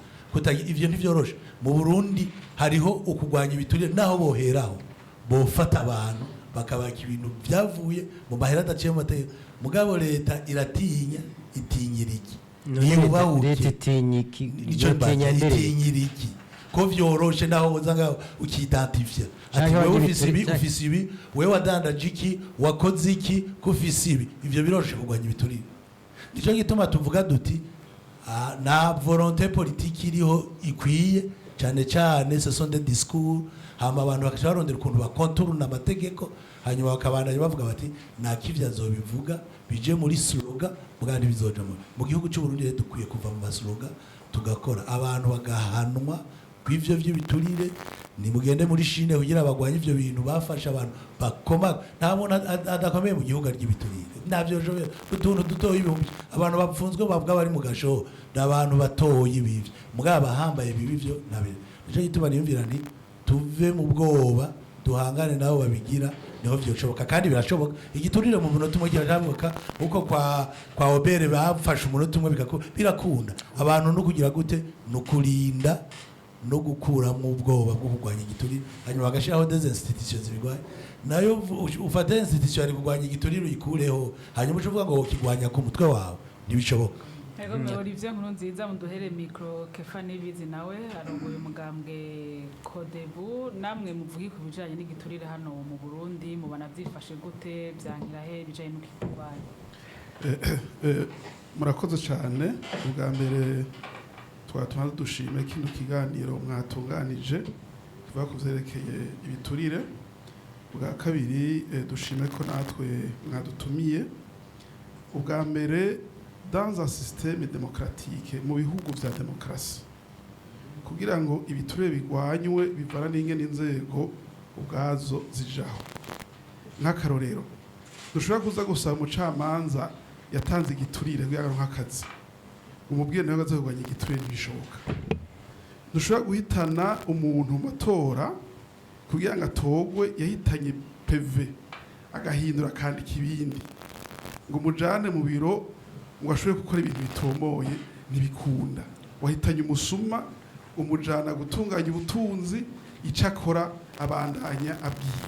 ivyo ntivyoroshe mu Burundi hariho ukugwanya ibiturire naho boheraho bofata abantu bakabaka ibintu byavuye mu mahera adaciye mu mategeko mugabo leta iratinya itinyira iki leta itinyira iki ko vyoroshe naho uzanga ukidentifia ati wewe ufise ibi wewe wadandaje iki wakoze iki ko ufise ibi ivyo biroshe kugwanya ibiturire nico gituma tuvuga duti na volonté politique iriho ikwiye cyane cyane ce sont des discours hama abantu bakashaka barondera ukuntu bakonturuna amategeko hanyuma bakabandanya bavuga bati nta kivya zobivuga bije muri slogan bwandi bizoja mu gihugu cy'u Burundi rero dukwiye kuva mu maslogan tugakora abantu bagahanwa kw'ivyo vy'ibiturire ni mugende muri Chine kugira bagwanye ivyo bintu bafasha abantu bakoma nta muntu adakomeye mu gihugu ry'ibiturire navyo jobe utuntu dutoye ibihumbi abantu bapfunzwe bavuga bari mu gasho n'abantu batoye ibivyo mugaba bahambaye bibivyo nabe nico gituma niyumvira nti tuve mu bwoba duhangane nabo babigira niho vyoshoboka kandi birashoboka igiturire mu munota umwe kirajabuka uko kwa obere bafashe umunota umwe birakunda abantu no kugira gute no kurinda no gukuramo ubwoba bwo kurwanya igiturire hanyuma bagashiraho des institutions zibigwaye nayo ufate institution ari kurwanya igiturire uyikureho hanyuma uvuga ngo kigwanya ku mutwe wawe ntibishoboka. Ego me Olivier nkuru nziza muduhere micro Kefa Nibizi nawe arongoye umugambwe Kodebu namwe muvugi ku bijanye n'igiturire hano mu Burundi mubana byifashe gute byankira he bijanye n'ukirwanya. Murakoze cyane ubwa mbere twatuma dushime kino kiganiro mwatunganije tuvuga kuvyerekeye ibiturire ubwa kabiri dushime ko natwe mwadutumiye ubwa mbere dans un système démocratique mu bihugu vya demokrasi kugira ngo ibiturire bigwanywe bivana n'ingene inzego ubwazo zijaho nk'akarorero dushobora kuza gusaba umucamanza yatanze igiturire kugira ngo nk'akazi umubwiye nawe azogwanya igiturire ntibishoboka dushobora guhitana umuntu mu matora kugira ngo atogwe yahitanye PV agahindura akandika ibindi ngo mujane mu biro ngo ashobore gukora ibintu bitomoye ntibikunda wahitanye umusuma umujana gutunganya ubutunzi icakora abandanya abwira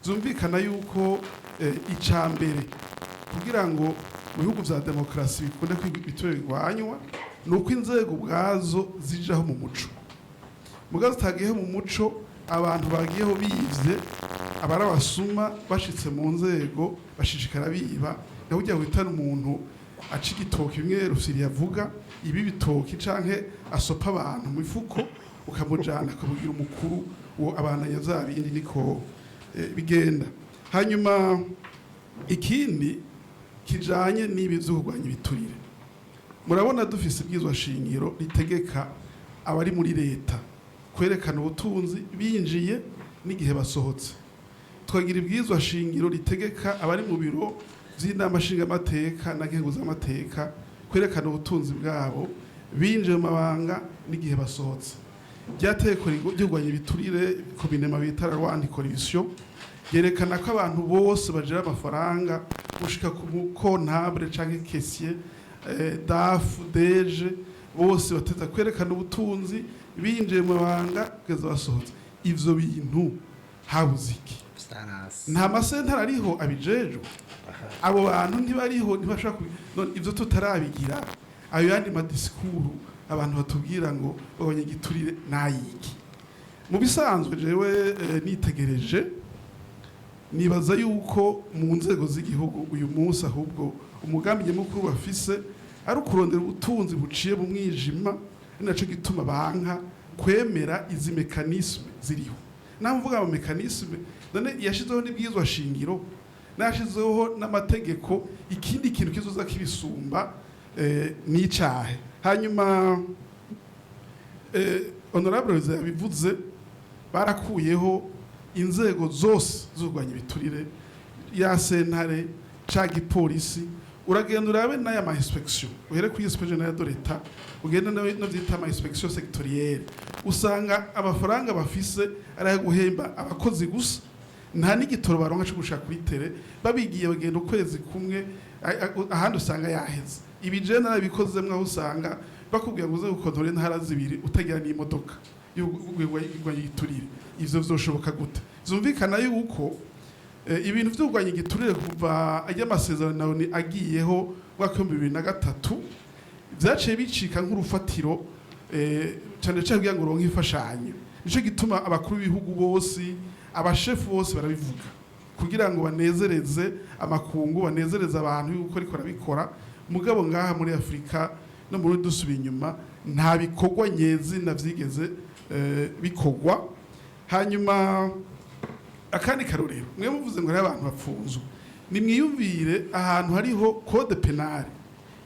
zumvikana yuko icambere kugira ngo mu bihugu vya demokrasi bikunde kwigiturire bigwanywa nuko inzego ubwazo zijaho mu muco mugazo tagiyeho mu muco abantu bagiyeho bivye abara basuma bashitse mu nzego bashishikara biba naho ujya guhitana umuntu aca igitoki bimwe Rusiri yavuga ibi bitoki canke asopa abantu mu ifuko ukamujana akabugira umukuru uwo abana yazabindi niko bigenda hanyuma ikindi kijanye n'ibi vyo kurwanya ibiturire murabona dufise ibwizwa shingiro ritegeka abari muri leta kwerekana ubutunzi binjiye n'igihe basohotse twagira ibwizwa shingiro ritegeka abari mu biro z'inama nshingamateka na nkenguzamateka kwerekana ubutunzi bwabo binjiye mu mabanga n'igihe basohotse ryateko rigwanya ibiturire ku binema bita rwanya corruption yerekana ko abantu bose bagira amafaranga gushika ku kontable canke caissier DAF DG bose bateza kwerekana ubutunzi binjiye mu mabanga kugeza basohotse ivyo bintu habuziki nta masentara ariho abijejwe abo bantu ntibariho ntibashaka ivyo tutarabigira ayo yandi madisikuru abantu batubwira ngo bagabanye igiturire nayiki mu bisanzwe jewe nitegereje nibaza yuko mu nzego z'igihugu uyu munsi ahubwo umugambi nyamukuru bafise ari ukurondera ubutunzi buciye mu mwijima ninaco gituma banka kwemera izi mekanisme ziriho namvuga ama mekanisme none yashizeho n'ibwizwa shingiro nashizeho n'amategeko ikindi kintu kizoza kibisumba n'icahe hanyuma honorable yabivuze barakuyeho inzego zose z'urwanya ibiturire ya sentare ca gipolisi uragenda urabe n'aya ma inspection uhere kuri inspection ya d'Etat ugenda no vyita ama inspection sectorielle usanga amafaranga bafise ari guhemba abakozi gusa nta n'igitoro baronka cyo gushaka kuri tere babigiye bagenda ukwezi kumwe ahandi usanga yaheze ibije narabikozemwe aho usanga bakubwiye ngo uze gukontorera intara zibiri utagira n'imodoka y'urwanya igiturire ivyo vyoshoboka gute zumvikana yuko ibintu vy'urwanya igiturire kuva ajya amasezerano agiyeho mwaka wa 2003 byaciye bicika nk'urufatiro cyane cyane kugira ngo uronke imfashanyo. Nico gituma abakuru b'ibihugu bose abashefu bose barabivuga kugira ngo banezereze amakungu, banezereze abantu yuko ariko arabikora. Mugabo ngaha muri Afrika no muri dusubiye inyuma nta bikorwa nyezina vyigeze bikorwa. Hanyuma akandi karorero mwe muvuze ngo ari abantu bapfunzwe, nimwiyumvire ahantu hariho code penale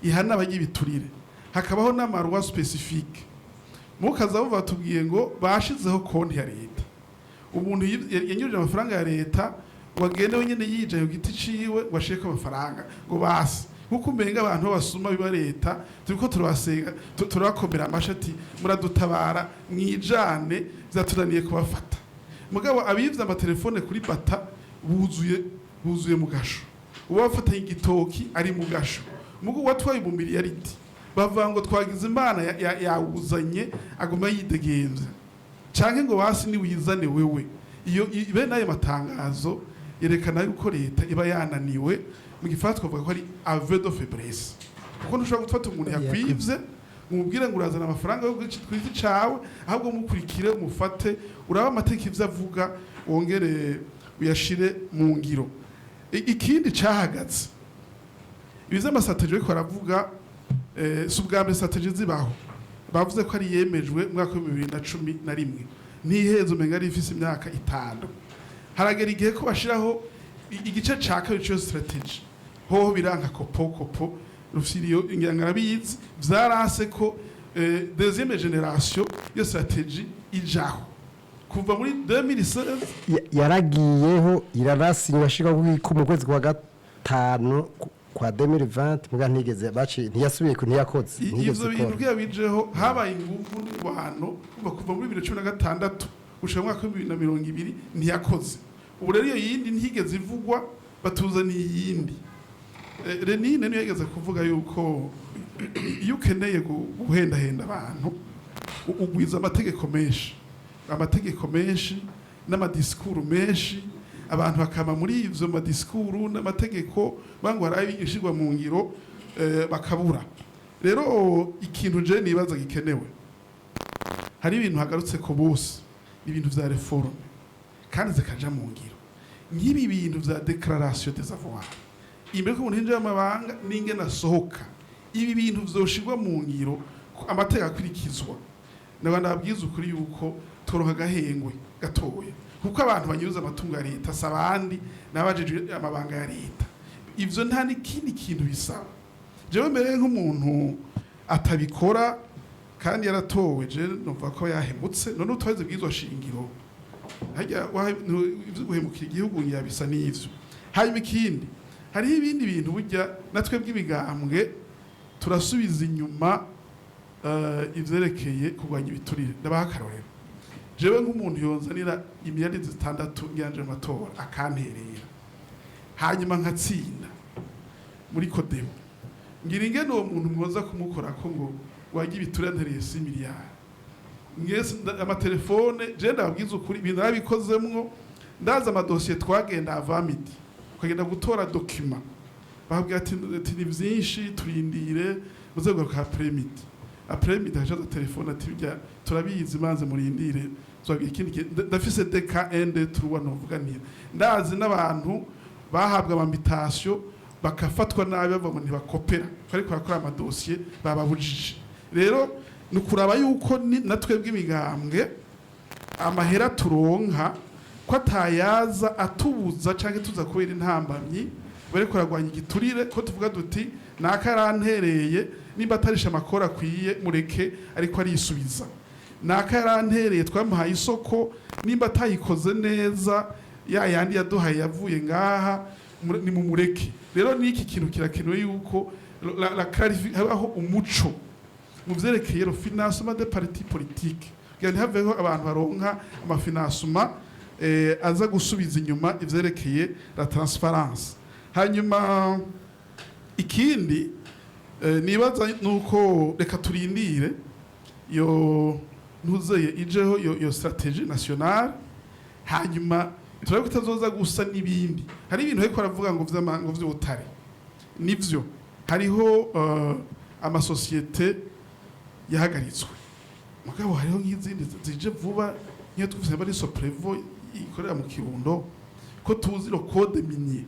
ihana abagibiturire, hakabaho n'amarwa specifique. Mukaza buva tubwiye ngo bashizeho konti ya leta, umuntu yanyurije amafaranga ya leta wagende wenyene yije yo giti ciwe washeka amafaranga ngo basi nkuko umenga abantu basuma biba leta turiko turabasenga turakomera amashati muradutabara mwijane zaturaniye kubafata. Mugabo abivye amatelefone kuri bata buzuye mu gasho, uwafatanye igitoki ari mu gasho. Mugo watwaye mu miliyaridi bavuga ngo twagize imana yawuzanye aguma yidegemvya canke ngo basi ni wizane wewe. Iyo bene ayo matangazo yerekana yuko leta iba yananiwe. Mu gifaransa twavuga ko ari aveu de faiblesse, kuko ntushobora gufata umuntu yakwivye umubwire ngo urazana amafaranga yo kwiti cawe, ahubwo mukurikire umufate uraba amateka ivyo avuga wongere uyashire mu ngiro. Ikindi cahagaze ibize amastrategie ko aravuga subwambe strategie zibaho bavuze ko ari yemejwe mu mwaka wa 2011 ntihezo menga ari ifise imyaka 5. Haragera igihe ko bashiraho igice ca kabiri cyo strategie ho biranka kopo rufiriyo ingangarabizi vyarase ko deuxième génération yo strategie ijaho kuva muri 2016 yaragiyeho irarasinywa shika ku mu kwezi kwa gatanu kwa 2020 muga ntigeze baci ntiyasubiye ku ntiyakoze ivyo bintu byabijeho habaye ingufu n'ibano kuva muri 2016 gushika mu mwaka wa 2020 ntiyakoze. Ubu rero iyo yindi ntigeze ivugwa batuzaniye iyindi. Renine niyo yageze kuvuga yuko iyo ukeneye guhendahenda abantu ugwiza amategeko menshi n'amadisikuru menshi, abantu bakama muri ivyo madisikuru n'amategeko bango arabigishirwa mu ngiro bakabura. Rero ikintu je nibaza gikenewe, hari ibintu hagarutse ko bose ibintu vya reforme kandi zikaja mu ngiro, nk'ibi bintu vya declaration des avoirs imbere ko umuntu hinjira amabanga n'ingene asohoka, ibi bintu vyoshirwa mu ngiro amategeko akurikizwa. N'abandi babwiza ukuri yuko toronka gahengwe gatoya, kuko abantu banyuza amatungo ya leta sabandi n'abajeje amabanga ya leta. Ivyo nta n'ikindi kintu bisaba. Jewe mbere nk'umuntu atabikora kandi yaratowe, je numva ko yahemutse. None utwaze bwizwa shingiro hajya ivyo guhemukira igihugu yabisa n'ivyo. Hanyuma ikindi hari ibindi bintu burya natwe bw'ibigambwe turasubiza inyuma ivyerekeye kurwanya ibiturire. Ndabahakarorero jewe nk'umuntu yonzanira imiliyaridi 6 nganje amatora akanterera hanyuma nkatsinda muri kodemo, ngira ingene uwo muntu mwoza kumukora ko ngo wagira ibiturire ntereye 6 miliyari. Ngese amatelefone je ndabwiza ukuri ibintu nabikozemwo, ndaza amadosiye twagenda avamidi ukagenda gutora document babwira ati ni vyinshi turindire muzego ka premidi apremidi hajaza telefone ati bijya turabizi manze murindire zwagira ikindi ndafise DKND turuwa novuganira. Ndazi n'abantu bahabwa amambitation bakafatwa nabi bava mu ntibakopera ariko bakora amadosiye bababujije. Rero nukuraba yuko natwe bw'imigambwe amahera turonka ko atayaza atubuza canke tuza kubera intambamyi bari kuragwanya igiturire, ko tuvuga duti nakarantereye nimba atarisha amakora akwiye mureke ariko arisubiza, nakarantereye twamuhaye isoko nimba atayikoze neza ya yandi yaduhaye yavuye ngaha ni mu mureke. Rero niki kintu kirakenewe yuko la clarification umuco mu vyerekeye financement des partis politiques kandi haveho abantu baronka amafinancement aza gusubiza inyuma ivyerekeye la transparence. Hanyuma ikindi nibaza nuko reka turindire yo ntuzeye ijeho yo strategie nationale, hanyuma turabe kutazoza gusa n'ibindi. Hari ibintu ariko aravuga ngo vy'ubutare nivyo hariho amasosiyete yahagaritswe mugabo hariho nk'izindi zije vuba niyo twufise bari Soprevo ikorera mu Kirundo ko tuzi lo code minier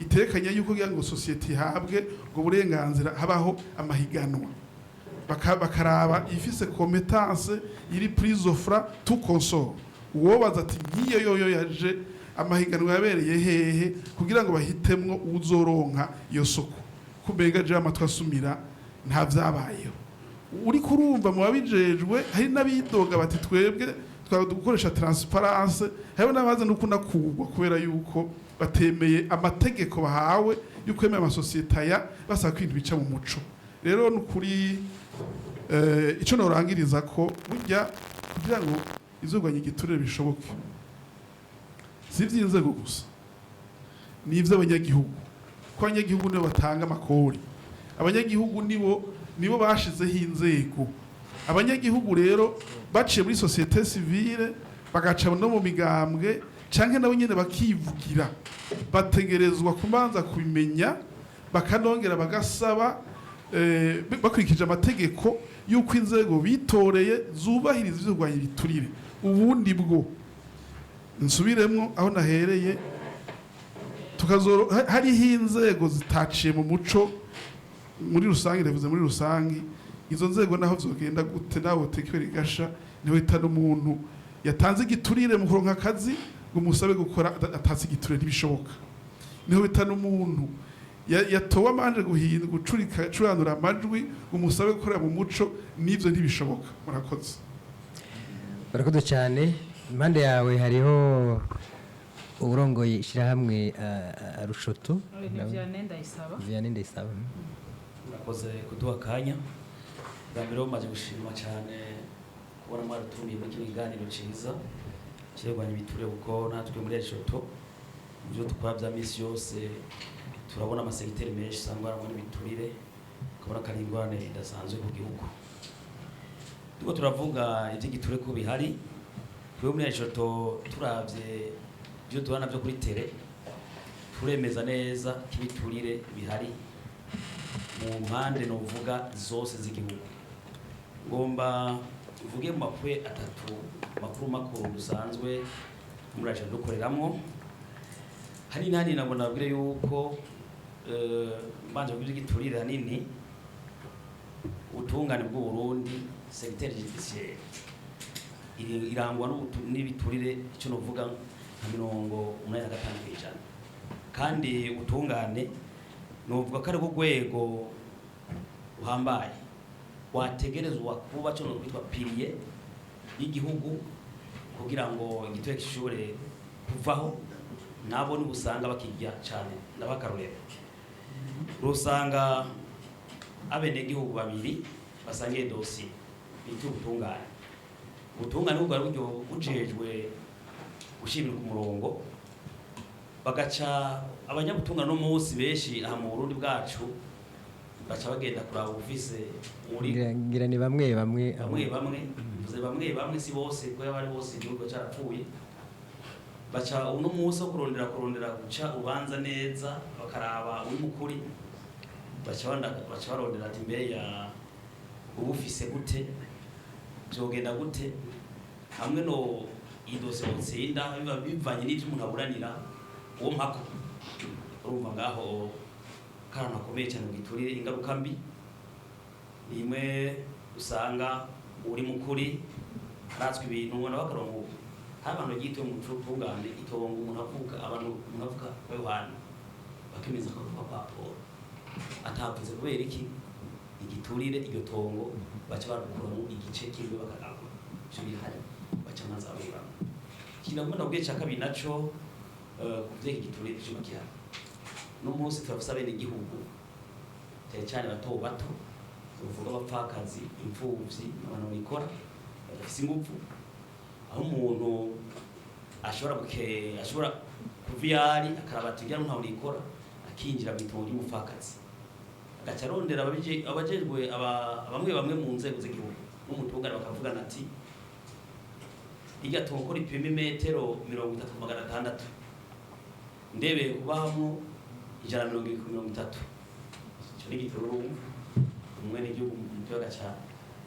itekanya yuko kugira ngo sosiyete ihabwe ngo burenganzira habaho amahiganwa bakaraba ifise competence iri prise offre tout consort uwo baza ati ngiyo yoyo yaje amahiganwa yabereye hehe kugira ngo bahitemwo uzoronka iyo soko kubenga je amatwa asumira nta vyabayeho uri kurumva mu babijejwe hari nabidoga bati twebwe twadukoresha transparence hari n'abaza no kunakugwa kubera yuko batemeye amategeko bahawe yuko yemeye amasosiyete aya basaba ko ibintu bica mu muco rero nukuri ico norangiriza ko burya kugira ngo izogwanya igiturire bishoboke si ivy'inzego gusa ni ivy'abanyagihugu ko abanyagihugu nibo batanga amakori abanyagihugu nibo bashizeho inzego abanyagihugu rero baciye muri societe civile bagaca no mu migambwe canke nabo nyene bakivugira bategerezwa kubanza kubimenya bakanongera bagasaba bakurikije amategeko yuko inzego bitoreye zubahiriza ivyo kurwanya ibiturire ubundi bwo nsubiremwo aho nahereye hariho inzego zitaciye mu muco muri rusange ndavuze muri rusange izo nzego naho zogenda gute nawe tekwe rigasha niho hitana umuntu yatanze igiturire mu kuronka akazi ngo musabe gukora atazi igiturire ntibishoboka niho hitana umuntu yatowe amanje gucurika curanura amajwi ngo musabe gukorera mu muco n'ivyo ntibishoboka murakoze barakoze cyane impande yawe hariho uburongoye ishyirahamwe Rushoto Vianney Ndayisaba murakoze kuduha akanya bwa mbere bamaze gushima cyane kubona mwaratumiye muri kino kiganiro cyiza kirwanya ibiturire kuko natwe muri Rushoto ibyo dukora bya misi yose turabona amasegiteri menshi usanga barangwa n'ibiturire ukabona ko ari ingorane idasanzwe ku gihugu tuko turavuga iby'igiturire ko bihari twebwe muri Rushoto turavye ibyo tubona byo kuri tere turemeza neza ko ibiturire bihari mu mpande novuga zose z'igihugu ngomba uvuge mu makwe atatu makuru dusanzwe muri Rushoto dukoreramwo hari nani nabona babwire yuko mbanje kuby'igiturire hanini ubutungane bw'u Burundi secteur judiciaire irangwa n'ibiturire icyo novuga nka 85%, kandi ubutungane novuga ko ari rwego uhambaye wategerezwa kuba cyo no kwitwa pilier y'igihugu kugira ngo igiturire kishobore kuvaho nabo nibusanga bakijya cyane ndabakarorero rusanga abenegihugu babiri basangiye dossier bitubutungane ubutungane bwo buryo bujejwe gushimira ku murongo bagaca abanyabutungane no munsi beshi aha mu Burundi bwacu baca bagenda kuraba ufise muri ngira ni bamwe bivuze bamwe si bose ko yabari bose igihugu cyarapfuye baca uno munsi wo kurondera guca ubanza neza bakaraba uri mukuri baca barondera ati mbere ya ubufise gute byogenda gute hamwe no idose mutsinda biba bivanye n'ivyo umuntu aburanira uwo mpako urumva ngaho kana nakomeye cyane giturire ingaruka mbi nimwe usanga uri mukuri haratswe ibintu ubona bakarongo abantu bagite mu tungane itongo umuntu avuka abantu umuntu avuka Yohana bakemeza ko papaporo atavuze kubera iki igiturire iryo tongo baca barukuramo igice kimwe bakagakwa cyo bihari baca mazabura kinagomba ubwe cya kabiri naco kuvye igiturire cyo bakihari no munsi turafisa bene igihugu cyane bato uvuga abapfakazi imfuvyi abantu bikora bafise ingufu aho umuntu ashobora kuviyari akarabata ujya ntaho nikora akinjira mu itongo ry'umupfakazi agaca arondera abajejwe bamwe mu nzego z'igihugu n'umutungane bakavugana ati irya tongo ripima metero 3600 ndebeye kubahamo 130 icyo ni gitururu umwe n'igihugu mutwe gacha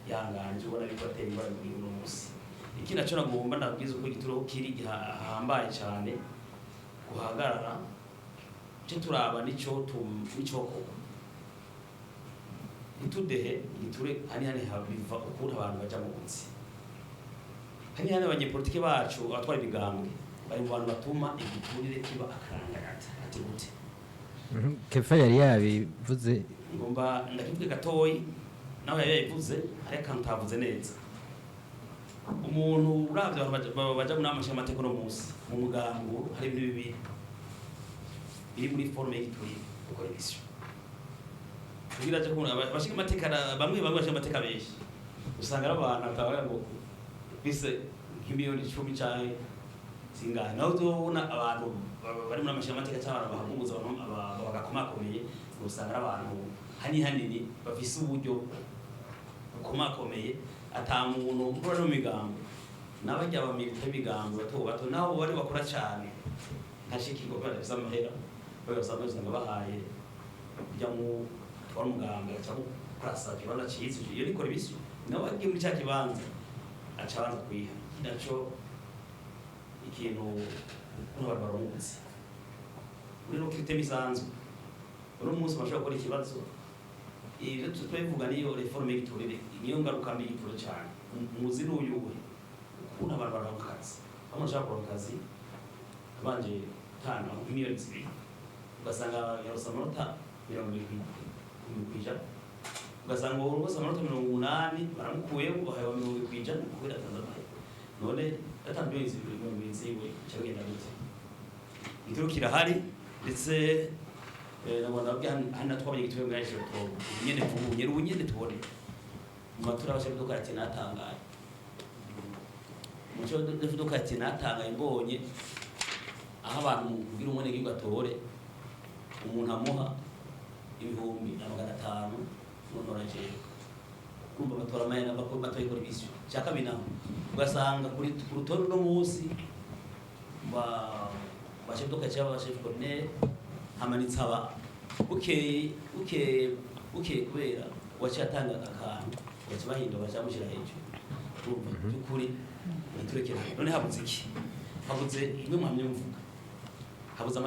yanganje ubona biko atera imbara muri uno munsi iki naco nagomba ndabwiza uko igituro kiri gihambaye cyane guhagarara cyo turaba nico itudehe igiture hani habiva ukuri abantu baja mu nzi hani abanyepolitike bacu abatwara ibigambwe bari mu bantu batuma igiturire kiba akarangagata ati gute Kefa yari yabivuze ngomba ndakivuge gatoyi nawe yari yabivuze ariko ntavuze neza umuntu uravye baja mu nama y'amateko no munsi mu mugambo hari ibintu bibiri biri muri forme y'igiturire gukora ibisyo kugira cyo kubona abashika amateka bamwe bashika amateka benshi usanga abantu atabaga ngo bise nk'imiliyoni 10 cyane singana naho tubona abantu bari muri amashya amateka cyane bahumuza abantu bagakomakomeye usanga abantu hanini bafise uburyo bukomakomeye atamuntu ukora no migambo nabajya bamilita imigambo bato naho bari bakora cyane ntashikirwa bafise amahera bagasanga bahaye kujya mu twara muganga cyangwa kurasa kibanda cyiza iyo nikora ibisyo nawe agiye muri cya kibanza acabanza kwiha naco ikintu n'abantu barumunsi muri rokite bisanzwe uno munsi bashaka gukora ikibazo iyo twivuga niyo reforme y'igiturire niyo ngaruka mbi y'igituro cyane umuzi n'uyuwe ukuntu abantu barankazi bamashaka kuronkazi abanje tana miliyoni 2 ugasanga yarose amanota 70 ugasanga uwo rwose amanota 80 baramukuyeho bahaye 70 kubera Tanzania none yatanzwe iziwe cyagenda gute igituro kirahari ndetse nabona hano twabanye igituro mwaje to nyene tubone mu matura bashe duka ati natangaye muco duka ati natangaye mbonye aho abantu kugira umwe n'igihugu atore umuntu amuha 500 none jewe kumva batora amahera batoye kora ibisyo cyaka binaho ugasanga kuri rutondo no munsi bashe duka cyaba bashe corner hamanitse aba ukeye kubera wacatanga akantu wakibahinda bacamushira hejuru urumva byukuri niturekera none habuze iki habuze imwe mwamye mvuga habuze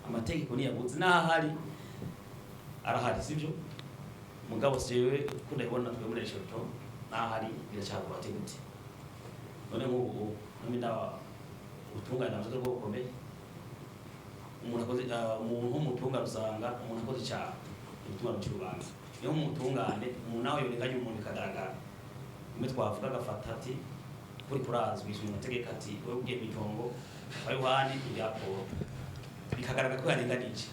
amategeko ni yabuze n'ahari arahari sivyo mugabo sewe kunabona twe muri shoto n'ahari biracyago bateguti none nk'ubu n'imina utungana nazo rwo komeye umuntu akoze umuntu mutunga rusanga umuntu akoze cyane ituma cyubanza niyo mutungane umuntu nawe yonekanye umuntu kagaragara umwe twavuga gafata ati kuri kurazwi mu mategeko ati wewe ugiye bitongo bari wani byaporo bikagaragara ko yarenganije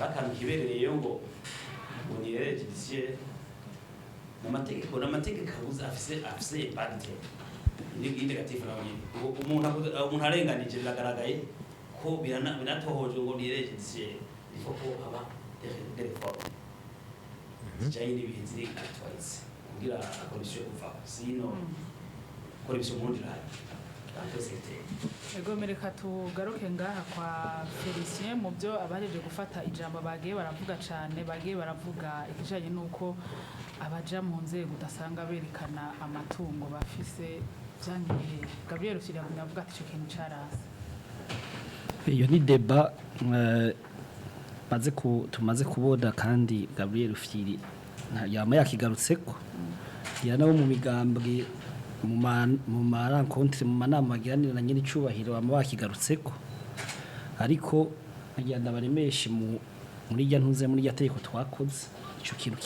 bakantu kibereye ngo unirere judiciaire n'amategeko abuze afise badite ndi negative nawe umuntu arenganije biragaragaye ko binatohoje ngo nirere judiciaire ifo ko aba de réforme cyane n'ibinzi actualize kugira akoreshe kuva sino koresha mundira ego mereka tugaruke ngaha kwa Felicien mu byo abareje gufata ijambo bagiye baravuga cyane bagiye baravuga ikijanye nuko abaja mu nzego udasanga berekana amatungo bafise byangiye Gabriel Rushyira avuga ati cyo kintu carase iyo ni deba tumaze kuboda kandi Gabriel Rushyiri yama yakigarutseko yana mu migambwe mu marankontre mu manama magiranira na nyine icubahiro bama bakigarutseko ariko agenda baremeshe muri rya ntuze muri rya tegeko twakoze ico kintu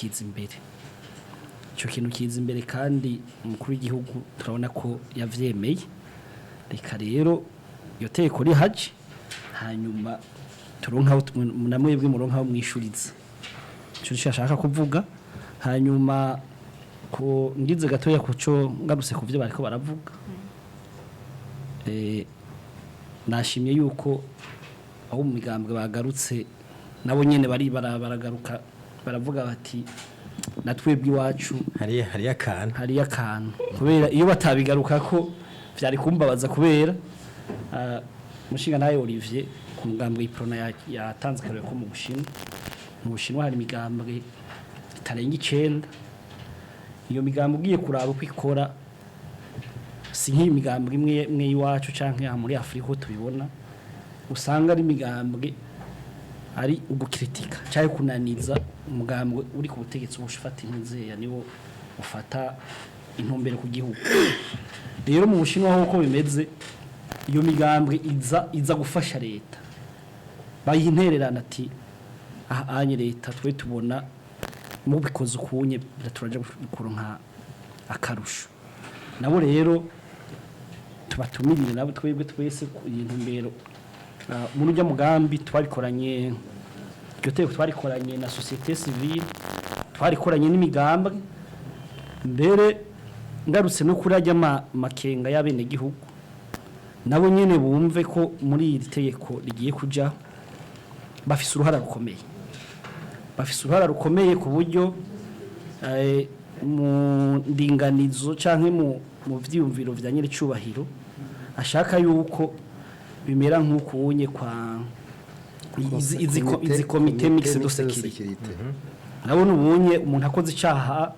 kiza imbere kandi umukuru w'igihugu turabona ko yavyemeye reka rero iyo tegeko rihaje hanyuma turonkaho namwebwe muronkaho mwishuriza ico nshaka kuvuga hanyuma ko ngize gatoya kuco ngaruse kuvyo bariko baravuga nashimye yuko aho mu migambwe bagarutse nabo nyene bari baragaruka baravuga bati natwebwe iwacu hari akantu kubera iyo batabigaruka ko vyari kumbabaza kubera mushinga nayo Olivier ku mugambwe iprona yatanze karere ko mu gushima mu Bushinwa hari imigambwe itarenga 9. Iyo migambwe ugiye kuraba uko ikora si nk'imigambwe imwe iwacu canke muri Afrika ho tubibona, usanga ari imigambwe ari ugukritika cyane kunaniza umugambwe uri ku butegetsi ubushafata inzeya niwo ufata intumbero ku gihugu. Rero mu Bushinwa ho uko bimeze, iyo migambwe iza gufasha leta bayintererana ati anye leta twe tubona mu bikoze ukunye turaje kuronka akarusho. Nabo rero tubatumirire nabo twebwe twese intumbero muri ujya mugambi twarikoranye iryo twarikoranye na société civile, twarikoranye n'imigambwe, mbere ngarutse no kurajya makenga y'abene gihugu nabo nyene bumve ko muri iri tegeko rigiye kuja bafise uruhara rukomeye ku buryo mu ndinganizo canke mu vyiyumviro vya nyiri cyubahiro ashaka yuko bimera nk'ukunye kwa izi komite mixed de sécurité. Nabone ubunye umuntu akoze icaha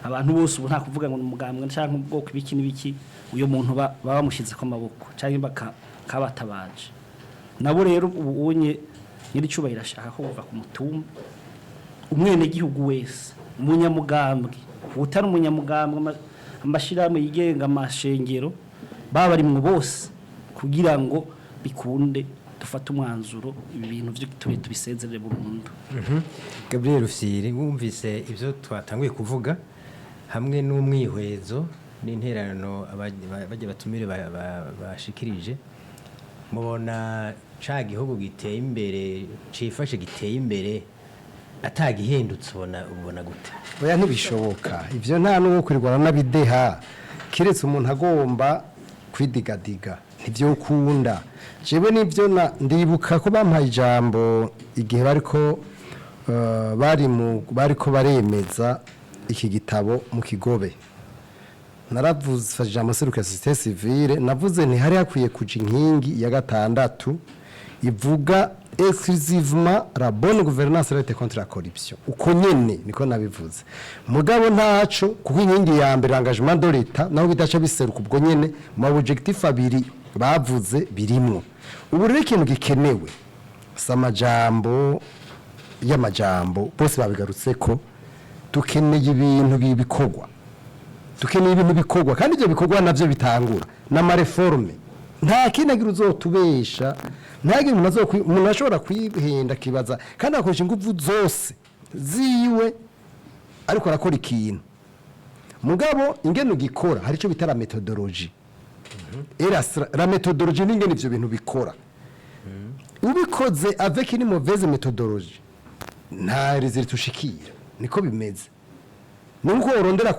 abantu bose ubu nta kuvuga ngo umugambwe canke ubwoko ibiki n'ibiki, uyo muntu baba bamushize ko maboko canke bakabatabaje. Nabo rero ubunye nyiri cyubahiro ashaka ko buva ku mutumba umwene gihugu wese umunyamugambwe utari umunyamugambwe amashirahamwe yigenga amashengero baba ari mu bose kugira ngo bikunde dufata umwanzuro ibi bintu byo tubisezerere burundu. Gabriel Rufyiri, wumvise ibyo twatanguye kuvuga hamwe n'umwihwezo n'interano bajye batumire bashikirije, mubona ca gihugu giteye imbere cifashe giteye imbere atagihindutse ubona gute? Oya ntibishoboka ivyo, nta n'uwo kwirwana n'abideha kiretse umuntu agomba kwidigadiga ivyo ukunda. Jewe nivyo ndibuka ko bampaye ijambo igihe bariko baremeza iki gitabo mu Kigobe. Naravuze ijambo seruka société civile, navuze nti hari hakwiye kuja inkingi ya 6 ivuga exclusivement la bonne gouvernance et la lutte contre la corruption. Uko nyene niko nabivuze. Mugabo ntaco kuko inkingi ya mbere engagement de l'État naho bidaca biseruka ubwo nyene mu objectif abiri bavuze birimwo. Ubu rero ikintu gikenewe samajambo y'amajambo bose babigarutse ko dukeneye ibintu bibikorwa. Dukeneye ibintu bikorwa kandi ibyo bikorwa navyo bitangura n'amareforme. Nta kinagira uzotubesha, ntagira umuntu ashobora kwihenda kibaza kandi akoresha ingufu zose ziwe ariko arakora ikintu. Mugabo ingene ugikora hari cyo bitara methodology. La méthodologie n'ingene ivyo bintu bikora. Ubikoze avec une mauvaise méthodologie nta resultat ushikira, niko bimeze. Nuko urondera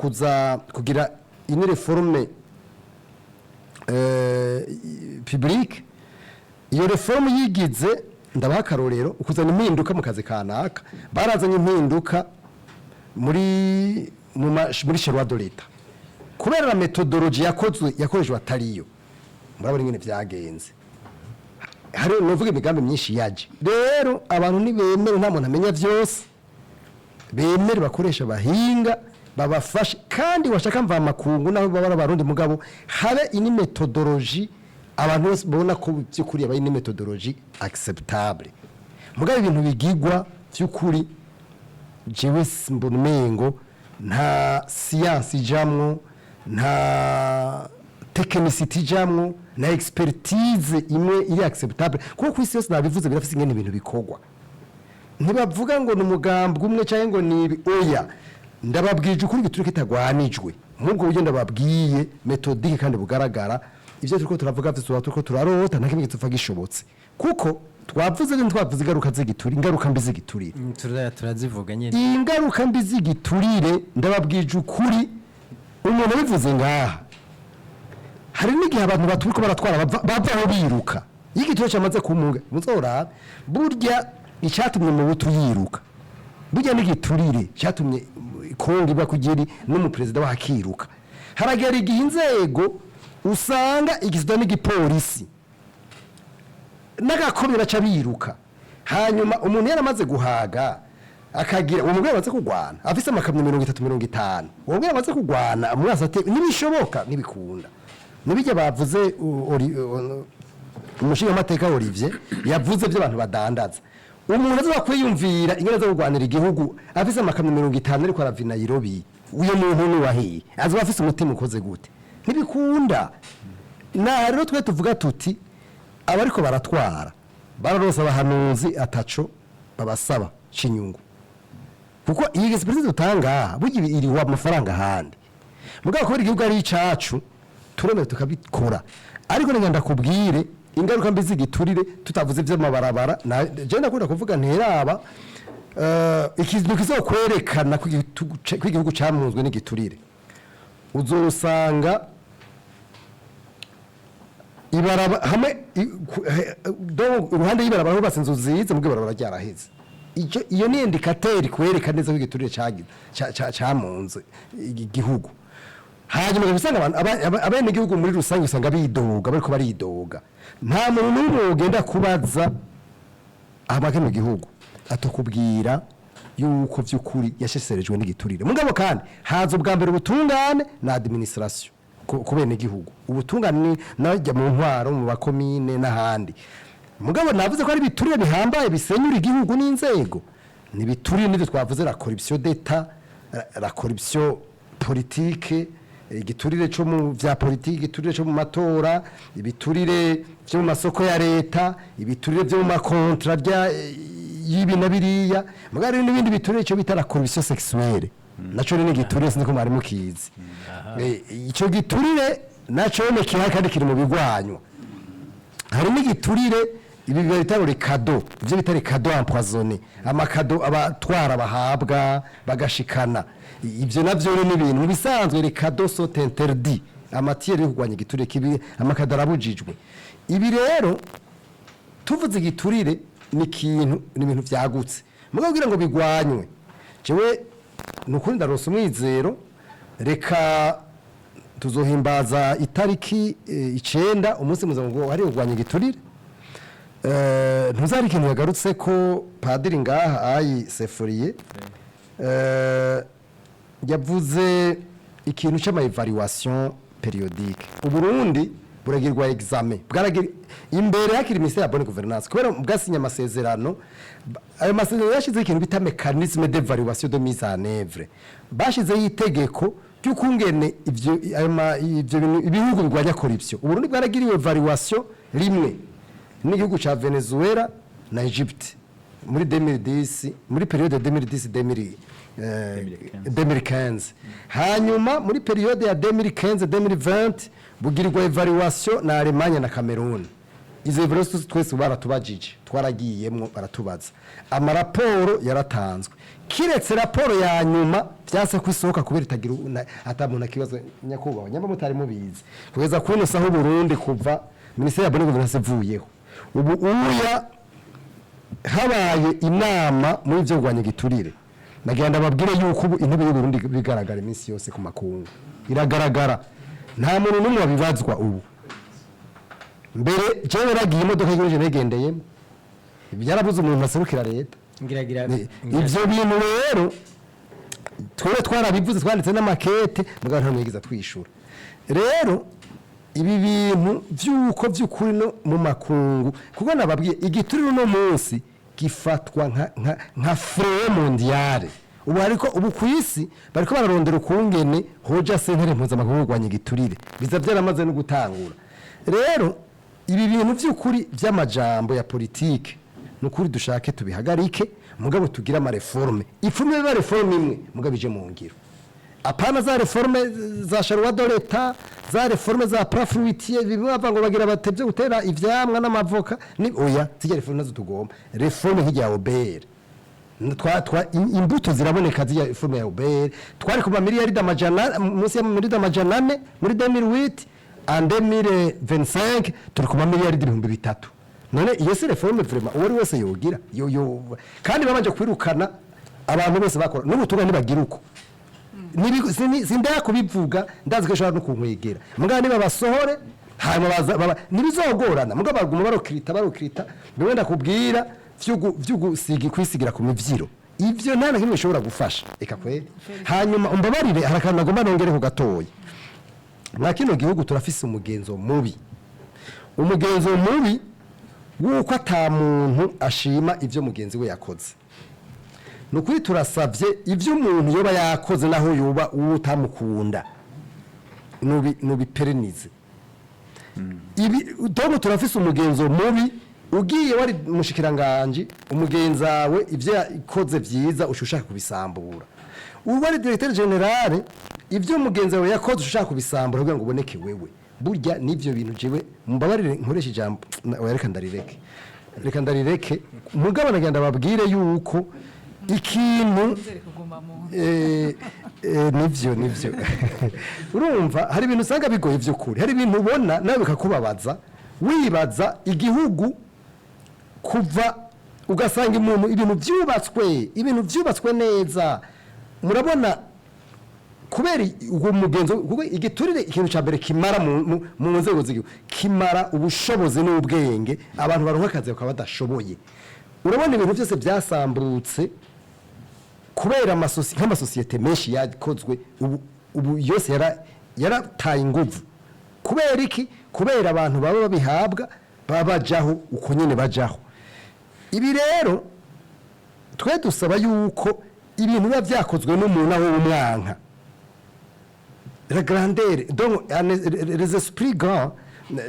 kugira une réforme publique, iyo reforme yigize ndabaha karorero ukuzana impinduka mu kazi kanaka, barazanye impinduka muri loi de l'État kubera la methodologie yakoreshwa atariyo. Murabona ingene vyagenze, hari novuga imigambi myinshi yaje. Rero abantu nibemere, nta muntu amenya vyose, bemere bakoresha bahinga babafashe, kandi washaka mva makungu naho babara abarundi mugabo habe ini methodologie abantu bose babona ko by'ukuri aba ini methodologie acceptable. Mugabo ibintu bigigwa by'ukuri jewe mbona mengo nta science ijamwo, nta technicity ijamwo, na expertise imwe iri acceptable kuko kwisi yose nabivuze birafise ingene ibintu bikorwa. Ntibavuga ngo n'umugambwe umwe cyangwa ngo ni oya, ndababwije ukuri giturike kitagwanijwe nk'ubwo buryo ndababwiye methodike kandi bugaragara. Ivyo turiko turavuga vyose turiko turarota nta kimwe gitupfa gishobotse kuko twavuze ngo twavuze ingaruka z'igiturire, ingaruka mbi z'igiturire turazivuga nyene. Ingaruka mbi z'igiturire ndababwije ukuri, umuntu bivuze ngaha hari n'igihe abantu baturiko baratwara bavaho biruka. Igiturire cyamaze kumunga muzora burya icyatumye mu butu yiruka, burya n'igiturire cyatumye Kongo iba kugiri n'umuperezida wahakiruka. Haragera igihe inzego usanga igizwe n'igipolisi n'agakomera cabiruka, hanyuma umuntu yaramaze guhaga akagira uwo mugabo amaze kugwana afise amakamyo 30-50 uwo mugabo amaze kugwana umwasi ate nibishoboka nibikunda nibijye bavuze umushinga amateka Olivier yavuze byo abantu badandaza umuntu aza kwiyumvira ingene zo kugwanira igihugu afise amakamyo 50 ariko aravina Nairobi uyo muntu ni wahiye aza afise umutima ukoze gute nibikunda na rero twe tuvuga tuti abariko baratwara bararose abahanuzi ataco babasaba cinyungu kuko iyi expertise utanga bugi iri wa mafaranga handi mugabo ko igihugu ari icacu turemeye tukabikora ariko ngenda kubwire ingaruka mbi z'igiturire tutavuze vy'amabarabara je ndakunda kuvuga nteraba ikintu kizokwerekana kw'igihugu camunzwe n'igiturire uzosanga ibaraba hamwe uruhande y'ibarabara hubatse inzu zize mu bw'ibarabara ryaraheze iyo ni indikateri kwereka neza ko igiturire camunze igihugu hanyuma usanga abene igihugu muri rusange usanga bidoga bariko baridoga nta muntu n'umwe ugenda kubaza abake mu gihugu atokubwira yuko vy'ukuri yasheserejwe n'igiturire mugabo kandi haza ubwa mbere ubutungane na administration ku bene igihugu ubutungane najya mu ntwaro mu bakomine n'ahandi mugabo navuze ko ari biturire bihambaye bisenyura igihugu n'inzego ni biturire n'ibyo twavuze la corruption d'etat la corruption politique igiturire cyo mu vya politique igiturire cyo mu matora ibiturire byo mu masoko ya leta ibiturire byo mu makontra yibi na biriya mugari n'ibindi biturire cyo bita la corruption sexuelle naco ni igiturire siniko mwari mukizi ico giturire naco ne kihari kandi kiri mu bigwanyo hari n'igiturire ibi bitaro rekado ivyo bitari kado empoisonné amakado abatwara bahabwa bagashikana ivyo navyo ni ibintu mu bisanzwe rekado sont interdit amatiere yo kugwanya igiturire kibi amakado arabujijwe ibi rero tuvuze igiturire ni ibintu vyagutse mugabo kugira ngo bigwanywe jewe nukuri ndarose umwizero reka tuzohimbaza itariki 9 umunsi mpuzamakungu hari kugwanya igiturire ntuzari ikintu yagarutse ko padiri ngaha ayi sefuriye yavuze ikintu cy'ama evaluation périodique uburundi buragirwa examen bwaragira imbere hakiri ministère ya bonne gouvernance kubera bwasinya amasezerano ayo masezerano yashize ikintu bita mécanisme d'évaluation de mise en œuvre bashize yitegeko cy'ukungene ivyo ibihugu bigwanya corruption uburundi bwaragiriwe evaluation rimwe n'igihugu ca Venezuela na Egypte muri 2010 muri periode 2015 hanyuma muri periode ya 2015-2020 bugirirwa evaluation na Allemagne na Cameroon izo evaluation twese baratubajije twaragiyemwo baratubaza amaraporo yaratanzwe kiretse raporo ya nyuma byase kwisohoka kubera itagira atamuntu akibazo nyakubaho nyamba mutari mubizi kugeza kuno saho Burundi kuva ministère ya bonne gouvernance vuyeho ubu uya habaye inama muri byo gwanya giturire nagenda babwire yuko ubu intebe y'Uburundi bigaragara iminsi yose ku makungu iragaragara nta muntu n'umwe wabibazwa ubu mbere jewe ragiye imodoka y'urije negendeye byarabuze umuntu aserukira leta ngiragira ivyo bintu rero twarabivuze twanditse n'amakete mugabo nta mwigiza twishura rero ibi bintu vyuko vy'ukuri no mu makungu kuko nababwiye igiturire no munsi gifatwa nka fraude mondiale ubu ariko ubu kwisi bariko bararondera ukungene hoja sentere mpuzamakungu gwanya igiturire biza byaramaze no gutangura rero ibi bintu vy'ukuri vy'amajambo ya politique nukuri dushake tubihagarike mugabo tugira ama reforme ifume ba reforme imwe mugabo ije mu ngiro apana za reforme za charwa de l'etat za reforme za profruitier bimwe bavango bagira batevye gutera ivyamwa n'amavoka ni oya zijya reforme nazo tugomba reforme nk'ijya obere imbuto ziraboneka zijya reforme ya obere twari ku miliyari amajana munsi ya miliyari amajana 4 muri 2008 en 2025 turi ku miliyari 300 none iyo si reforme vraiment uwo wese yogira yo kandi babanje kwirukana abantu bose bakora n'ubutunga nibagira uko sindaya kubivuga ndazi ko ashobora no kunkwegera mugabo niba basohore hanyuma baza nibizogorana mugabo baguma barokirita bimwe ndakubwira vy'ugusiga kwisigira ku mivyiro ivyo nta na kimwe bishobora gufasha eka kweli. Hanyuma umbabarire harakana nagomba nongere ku gatoya, mwa kino gihugu turafise umugenzo mubi wuko ata muntu ashima ivyo mugenzi we yakoze. Nukuri turasavye ivyo umuntu yoba yakoze naho yoba utamukunda nubiperenize. Dogo turafise umugenzo mubi, ugiye wari mushikiranganje umugenzawe ivyo yakoze vyiza ushaka kubisambura. Wari directeur general ivyo umugenzawe yakoze ushaka kubisambura kugira ngo uboneke wewe. Burya nivyo bintu jewe mbabarire nkoresha ijambo reka ndarireke mugabo nagenda babwire yuko ikintu nivyo urumva hari ibintu usanga bigoye vy'ukuri, hari ibintu ubona nawe bikakubabaza wibaza igihugu kuva ugasanga ibintu vyubatswe neza. Murabona kubera uwo mugenzo kuko igiturire ikintu ca mbere kimara mu nzego z'igihugu kimara ubushobozi n'ubwenge abantu baronka akazi bakaba badashoboye. Urabona ibintu byose byasambutse kubera nk'amasosiyete menshi yakozwe ubu yose yarataye inguvu. Kubera iki? Kubera abantu baba babihabwa baba bajaho uko nyene bajaho. Ibi rero twe dusaba yuko ibintu biba vyakozwe n'umuntu aho umwanka la grandeur donc les esprits grands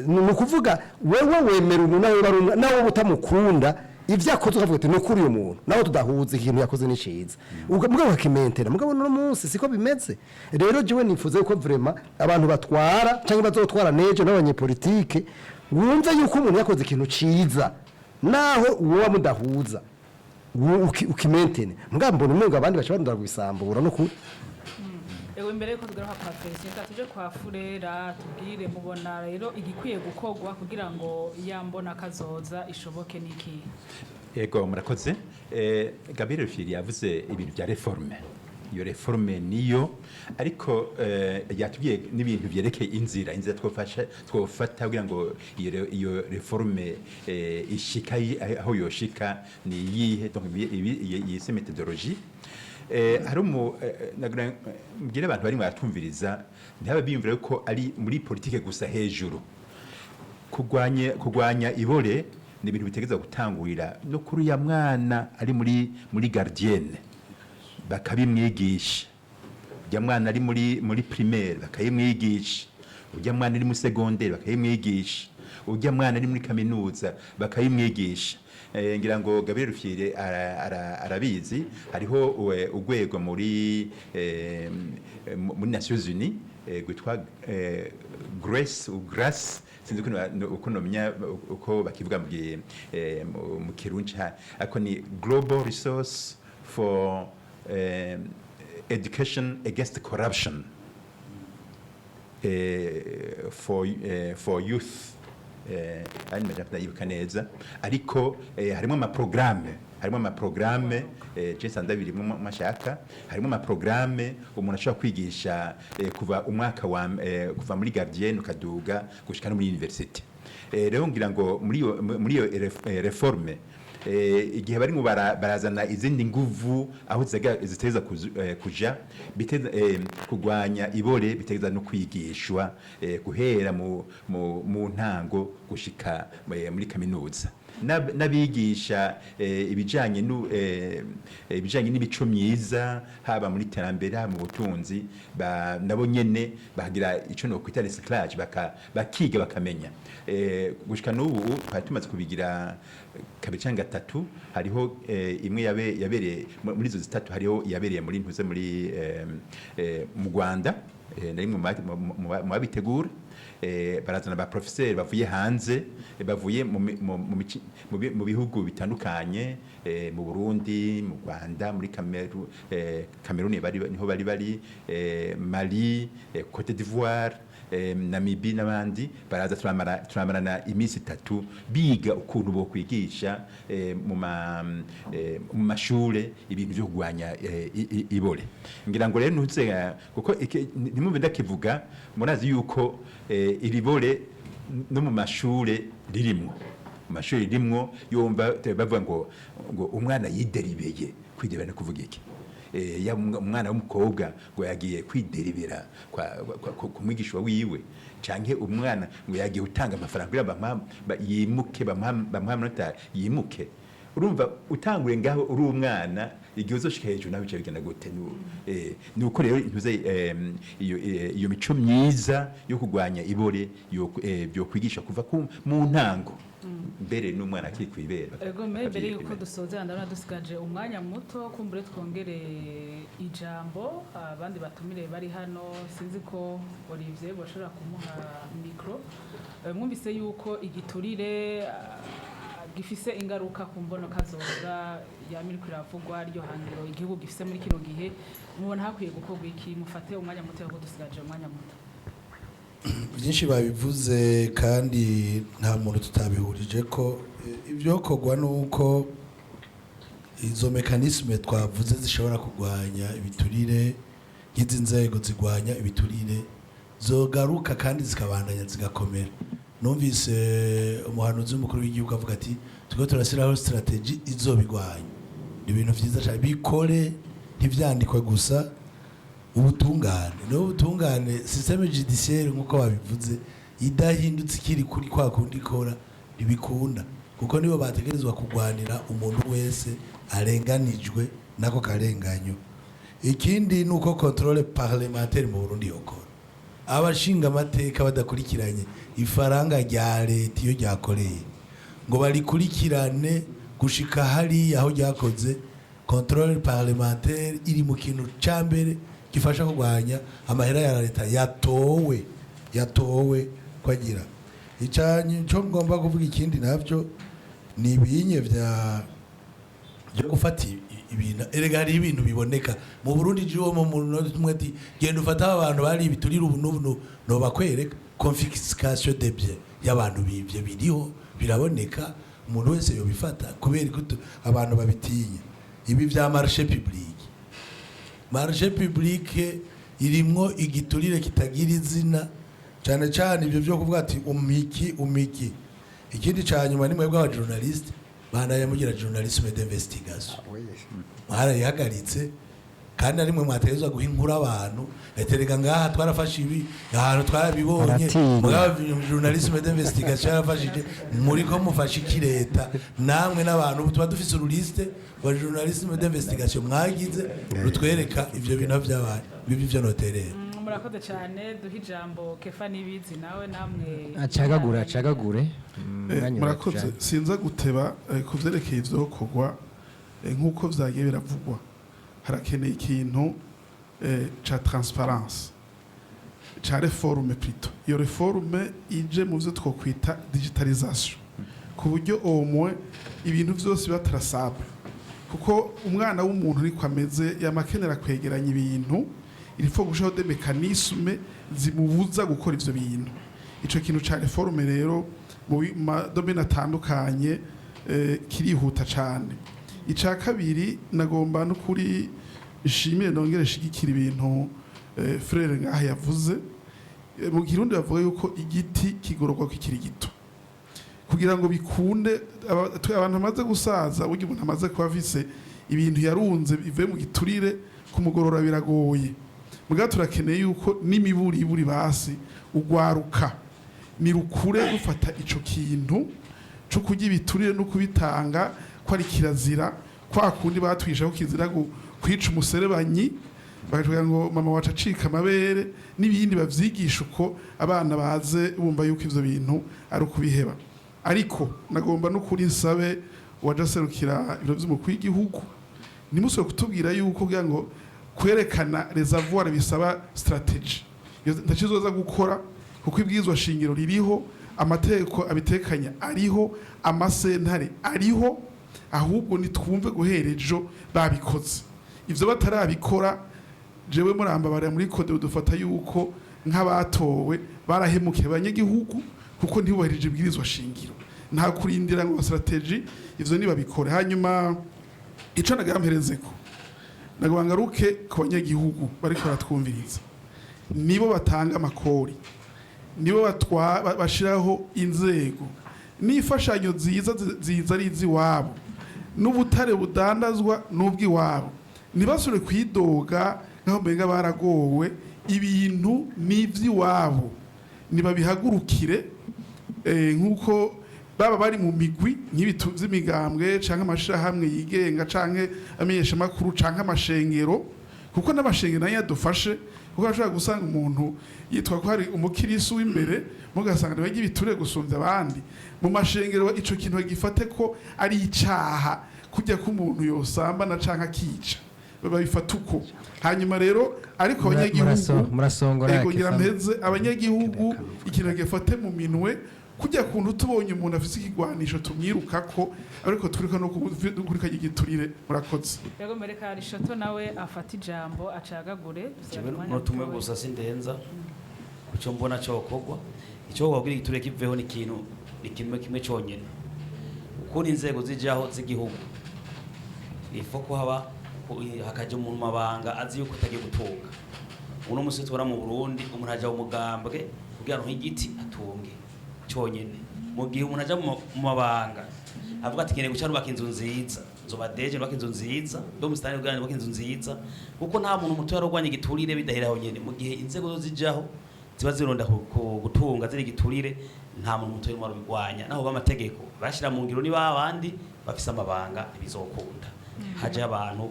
nukuvuga wewe wemera umuntu nawe utamukunda ivyakoze ukavuga ati nukuri uyu muntu nawe tudahuza ikintu yakoze n'iciza mugabo ukakimentera mugabo no munsi siko bimeze. Rero jewe nifuza yuko vraiment abantu batwara cyangwa bazotwara nejo n'abanyepolitike wumva yuko umuntu yakoze ikintu ciza naho uwo mudahuza ukimentene mugabo mbona umuntu abandi bashobora kubisambura no ku Ewe mbere yuko tugera kwa president tuje kwa Furera tubwire mubona rero igikwiye gukogwa kugira ngo yambona kazoza ishoboke niki. Yego murakoze. Gabriel Fili yavuze ibintu bya reforme. Iyo reforme niyo ariko yatubwiye n'ibintu byerekeye inzira twofata kugira ngo iyo reforme ishika aho yoshika ni yihe donc iyi methodologie. Hari mbwira abantu bari mwatumviriza ntaba biyumvira yuko ari muri politike gusa hejuru. Kurwanya ibore ni ibintu bitegeza gutangurira no kuri ya mwana ari muri gardienne bakabimwigisha. Ujya mwana ari muri primaire bakayimwigisha. Ujya mwana ari muri secondaire bakayimwigisha. Ujya mwana ari muri kaminuza bakayimwigisha. Ngira ngo Gabriel Rufyire arabizi hariho ugwego muri Nations Unies gwitwa Grace sinzi uko nomenya uko bakivuga mu Kirundi ako ni Global Resource for Education Against Corruption for youth ari majapna yibuka neza ariko harimo ama programme Jesa ndabiri mu mashaka harimo ama programme umuntu ashobora kwigisha kuva umwaka wa kuva muri gardienne ukaduga gushika no muri university. Rero ngira ngo muri iyo reforme igihe bari mu barazana izindi nguvu aho ziteza kuja kugwanya ibore biteza no kwigishwa guhera mu ntango gushika muri kaminuza n'abigisha ibijanye n'imico myiza haba muri terambere mu butunzi nabo nyene bagira ico no kwita recyclage bakiga bakamenya gushika n'ubu twatumaze kubigira kabiri cyangwa gatatu hariho imwe yabereye muri izo zitatu hariho yabereye muri ntuze muri mu Rwanda nari mu babitegura barazana ba professeur bavuye hanze bavuye mu bihugu bitandukanye mu Burundi mu Rwanda muri Cameroun niho bari Mali Côte d'Ivoire Namibia n'abandi baraza turamarana iminsi 3 biga ukuntu bo kwigisha mu mashure ibintu byo kugwanya ibore. Ngira ngo rero ntuze kuko nimumve ndakivuga murazi yuko ibibore no mu mashure ririmo mashuri rimwo yumva bavuga ngo umwana yideribeye kwideribera kuvuga iki ya umwana w'umukobwa ngo yagiye kwideribera ku mwigisha wiwe canke umwana ngo yagiye utanga amafaranga kugira yimuke bamuha yimuke urumva utanguye ngaho uri umwana igihe uzoshika hejuru nawe bica bigenda gute nuko rero intuze iyo mico myiza yo kurwanya ibore byo kwigisha kuva mu ntango mbere n'umwana akiri kwibera ego mbere yuko dusoza ndabona dusigaje umwanya muto kumbure twongere ijambo abandi batumire bari hano sinzi ko Olivier bashobora kumuha micro mwumvise yuko igiturire gifise ingaruka ku mbonokazoza yamiri kuravugwa ryo hangiro igihugu gifise muri kino gihe mubona hakwiye gukorwa iki mufate umwanya muto yo kudusigaje umwanya muto byinshi babivuze kandi nta muntu tutabihurije ko ibyo kogwa nuko izo mekanisme twavuze zishobora kurwanya ibiturire nk'izi nzego zigwanya ibiturire zogaruka kandi zikabandanya zigakomera numvise umuhanuzi w'umukuru w'igihugu avuga ati tugo turashyiraho strategy izobigwanya ibintu byiza cyane bikore ntivyandikwe gusa ubutungane systeme judiciaire nkuko babivuze idahindutse ikiri kuri kwa kundi ikora ntibikunda kuko nibo bategerezwa kugwanira umuntu wese arenganijwe nako karenganyo ikindi nuko controle parlementaire mu Burundi yokora abashinga amateka badakurikiranye ifaranga rya leta iyo ryakoreye ngo barikurikirane gushika hari aho ryakoze controle parlementaire iri mu kintu cyambere gifasha kurwanya amahera ya leta yatowe kwagira icanye cyo ngomba kuvuga ikindi navyo ni ibinye byo gufata ibintu erega hari ibintu biboneka mu Burundi jiwo mu muntu tumwe ati genda ufata abantu bari ibiturira ubu n'ubu no bakwereka confiscation des biens y'abantu bivye biriho biraboneka umuntu wese yo bifata kubera ko abantu babitinya ibi vya marché public irimwo igiturire kitagira izina cyane cyane ibyo byo kuvuga ati umiki ikindi cyanyuma ni mwebwe aba journaliste banaye mugira journalisme d'investigation barayihagaritse kandi ari mwe mwategezwa guha inkuru abantu eterega ngaha twarafashe ibi ahantu twarabibonye mugabo journalisme d'investigation yarafashije muri ko mufashe iki leta namwe n'abantu tuba dufise uruliste wa journalisme d'investigation mwagize rutwereka ivyo bintu byabaye bibi byo noterera murakoze cyane duha ijambo Kefa Nibizi nawe namwe acagagure murakoze sinza guteba kuvyerekeye ivyo kogwa nkuko vyagiye biravugwa harakeneye ikintu ca transparence ca reforme plutôt iyo reforme ije mu byo twokwita digitalisation ku buryo omwe ibintu byose batrasable kuko umwana w'umuntu ariko ameze yamakenera kwegeranya ibintu ilifo gushaho de mécanisme zimubuza gukora ivyo bintu ico kintu ca reforme rero mu domaine atandukanye kirihuta cyane ica kabiri nagomba no kuri ishimire nongere shigikira ibintu frere ngaha yavuze mu Kirundi bavuga yuko igiti kigororwa kikiri gito kugira ngo bikunde abantu amaze gusaza buryo umuntu amaze kuba afise ibintu yarunze bivuye mu giturire kumugorora biragoye muga turakeneye yuko n'imiburi basi ugwaruka ni rukure rufata ico kintu cyo kugira ibiturire no kubitanga ko ari kirazira kwa kundi batwishaho kizira kwica umuserebanyi bakavuga ngo mama wacu acika amabere n'ibindi bavyigisha uko abana baze bumva yuko ivyo bintu ari ukubiheba ariko nagomba no kuri nsabe wajaserukira ibiro vy'umukuru w'igihugu nimuswe kutubwira yuko kugira ngo kwerekana reservoir bisaba strategy ndakizoza gukora kuko ibwizwa shingiro ririho amategeko abitekanya ariho amasentare ariho ahubwo nitwumve guherejo babikoze ivyo batarabikora jewe muramba bari muri code dufata yuko nk'abatowe barahemukiye abanyagihugu kuko ntibubahirije ibwirizwa shingiro nta kurindira ngo strategy ivyo ni babikore hanyuma ico nagamperezeko nagabangaruke ku banyagihugu bariko baratwumviriza nibo batanga amakori nibo bashiraho inzego n'imfashanyo ziza ari iz'iwabo n'ubutare budandazwa n'ubw'iwabo ntibasure kwidoga nk'aho mbega baragowe ibintu n'ivy'iwabo nibabihagurukire nk'uko baba bari mu migwi nk'ibitu vy'imigambwe canke amashirahamwe yigenga canke amenyeshamakuru canke amashengero kuko n'amashengero nayo yadufashe kuko ashobora gusanga umuntu yitwa ko hari umukirisu w'imbere mugasanga niwe gibiture gusumvya abandi mu mashengero ico kintu gifate ko ari icaha kujya ko umuntu yosambana canke akica babifata uko hanyuma rero ariko abanyagihugu murasongora kugira mpeze abanyagihugu ikintu gifate mu minwe kujya kuntu tubonye umuntu afise ikigwanisho tumwirukako ariko turiko no kurika igiturire murakoze yego mereka rishoto nawe afata ijambo acagagure no tumwe gusa sindenza kuco mbona cokogwa ico wabwira igiturire kiveho ni kintu kimwe cyonyene ukuri inzego zijaho z'igihugu ifo ko haba hakaje umuntu mabanga azi yuko utagiye gutunga uno musi twara mu Burundi umuntu aja mu mugambwe kugira ngo igiti atunge cyonyene mu gihe umuntu aja mu mabanga avuga ati nkeneye guca rubaka inzu nziza nzobadeje rubaka inzu nziza ndo mustani bwanje rubaka inzu nziza kuko nta muntu muto yarogwanya igiturire bidaheraho nyene mu gihe inzego zo zijaho ziba zironda gutunga ziri igiturire nta muntu muto yarimo rubigwanya naho bamategeko bashira mu ngiro ni babandi bafise amabanga bizokunda haje abantu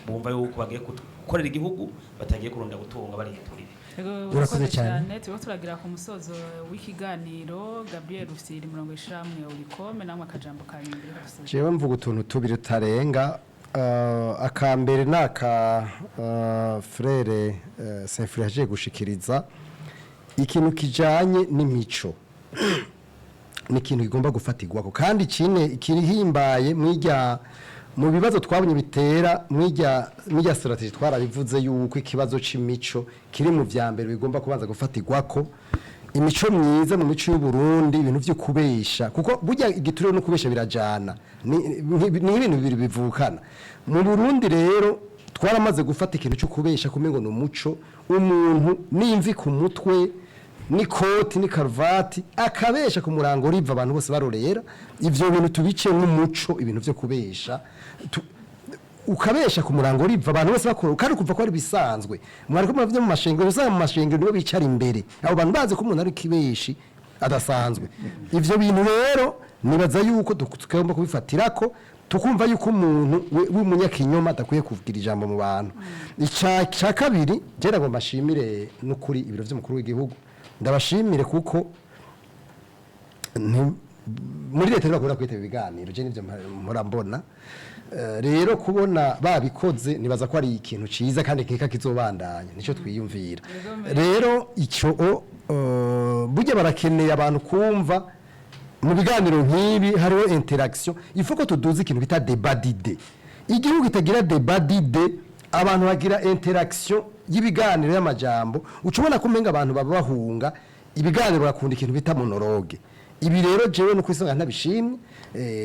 bumva yuko bagiye gukorera igihugu batagiye kuronda gutunga bari igiturire urakoze cyane tuba turagira ku musozo w'ikiganiro Gabriel Rufyiri murongo ishamwe urikome namwe akajambo kanyumbira jewe mvuga utuntu tubiri tarenga akambere naka frere Saint-Frère yaje gushikiriza ikintu kijanye n'imico ni ikintu kigomba gufatirwako kandi kirihimbaye mwirya mu bibazo twabonye bitera mwirya strategy twarabivuze yuko ikibazo c'imico kiri mu vyambere bigomba kubanza gufatirwako imico myiza mu mico y'u Burundi ibintu vyo kubesha kuko burya igiturire no kubesha birajana ni ibintu bibiri bivukana mu Burundi rero twaramaze gufata ikintu cyo kubesha kumengo no muco umuntu n'imvi ku mutwe ni koti ni karuvati akabesha ku murango riva abantu bose barorera ivyo bintu tubice nk'umuco ibintu vyo kubesha ukabesha ku murango riva abantu bose bakora kandi kuva ko ari bisanzwe mwariko muvyo mu mashengero usanga mu mashengero nibo bicara imbere abo bantu bazi ko umuntu ari kibeshi adasanzwe ivyo bintu rero nibaza yuko tukagomba kubifatirako tukumva yuko umuntu w'umunyakinyoma adakwiye kuvugira ijambo mu bantu ica kabiri jera ngo mbashimire n'ukuri ibiro vy'umukuru w'igihugu ndabashimire kuko muri leta bakora kwitaba ibiganiro je nivyo mpora mbona rero kubona babikoze nibaza ko ari ikintu ciza kandi kika kizobandanya nico twiyumvira rero ico burya barakeneye abantu kumva mu biganiro nk'ibi hariho interaction ifuko tuduze ikintu bita débat d'idées igihugu itagira débat d'idées abantu bagira interaction y'ibiganiro y'amajambo ucubona ko umenga abantu baba bahunga ibiganiro bakunda ikintu bita monologue ibi rero jewe no kwisanga ntabishimye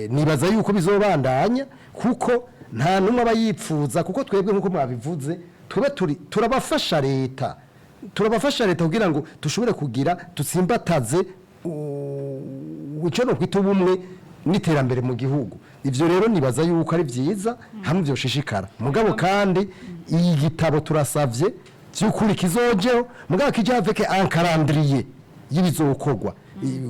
nibaza yuko bizobandanya kuko nta numwe abayipfuza kuko twebwe nkuko mwabivuze twebe turabafasha leta kugira ngo tushobore kugira tutsimbataze uco no kwita ubumwe n'iterambere mu gihugu ivyo rero nibaza yuko ari vyiza hamwe vyoshishikara mugabo kandi iyi gitabo turasavye vy'ukuri kizojeho mugabo kijaveke un calendrier y'ibizokogwa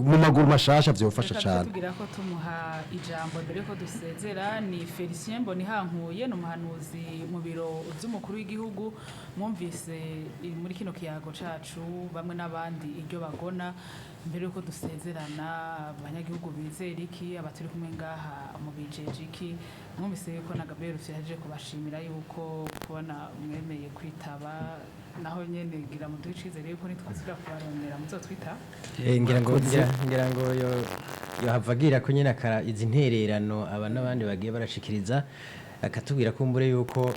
mu maguru mashasha vyofasha cyane tugira ko tumuha ijambo mbere ko dusezera ni Felicien Mbonihankuye n'umuhanuzi mu biro by'umukuru w'igihugu mwumvise muri kino kiyago cacu bamwe n'abandi iryo bagona mbere yuko dusezerana abanyagihugu bizera iki abaturi kumwe ngaha mu bijeje iki mwumvise ko na Gabriel Rufyiri kubashimira yuko kubona mwemeye kwitaba naho nyene gira mu ducizere yuko nitwazira kubarondera muzotwita ngira ngo yo havagira ko nyene akara izi ntererano aba nabandi bagiye barashikiriza akatubwira ko mbure yuko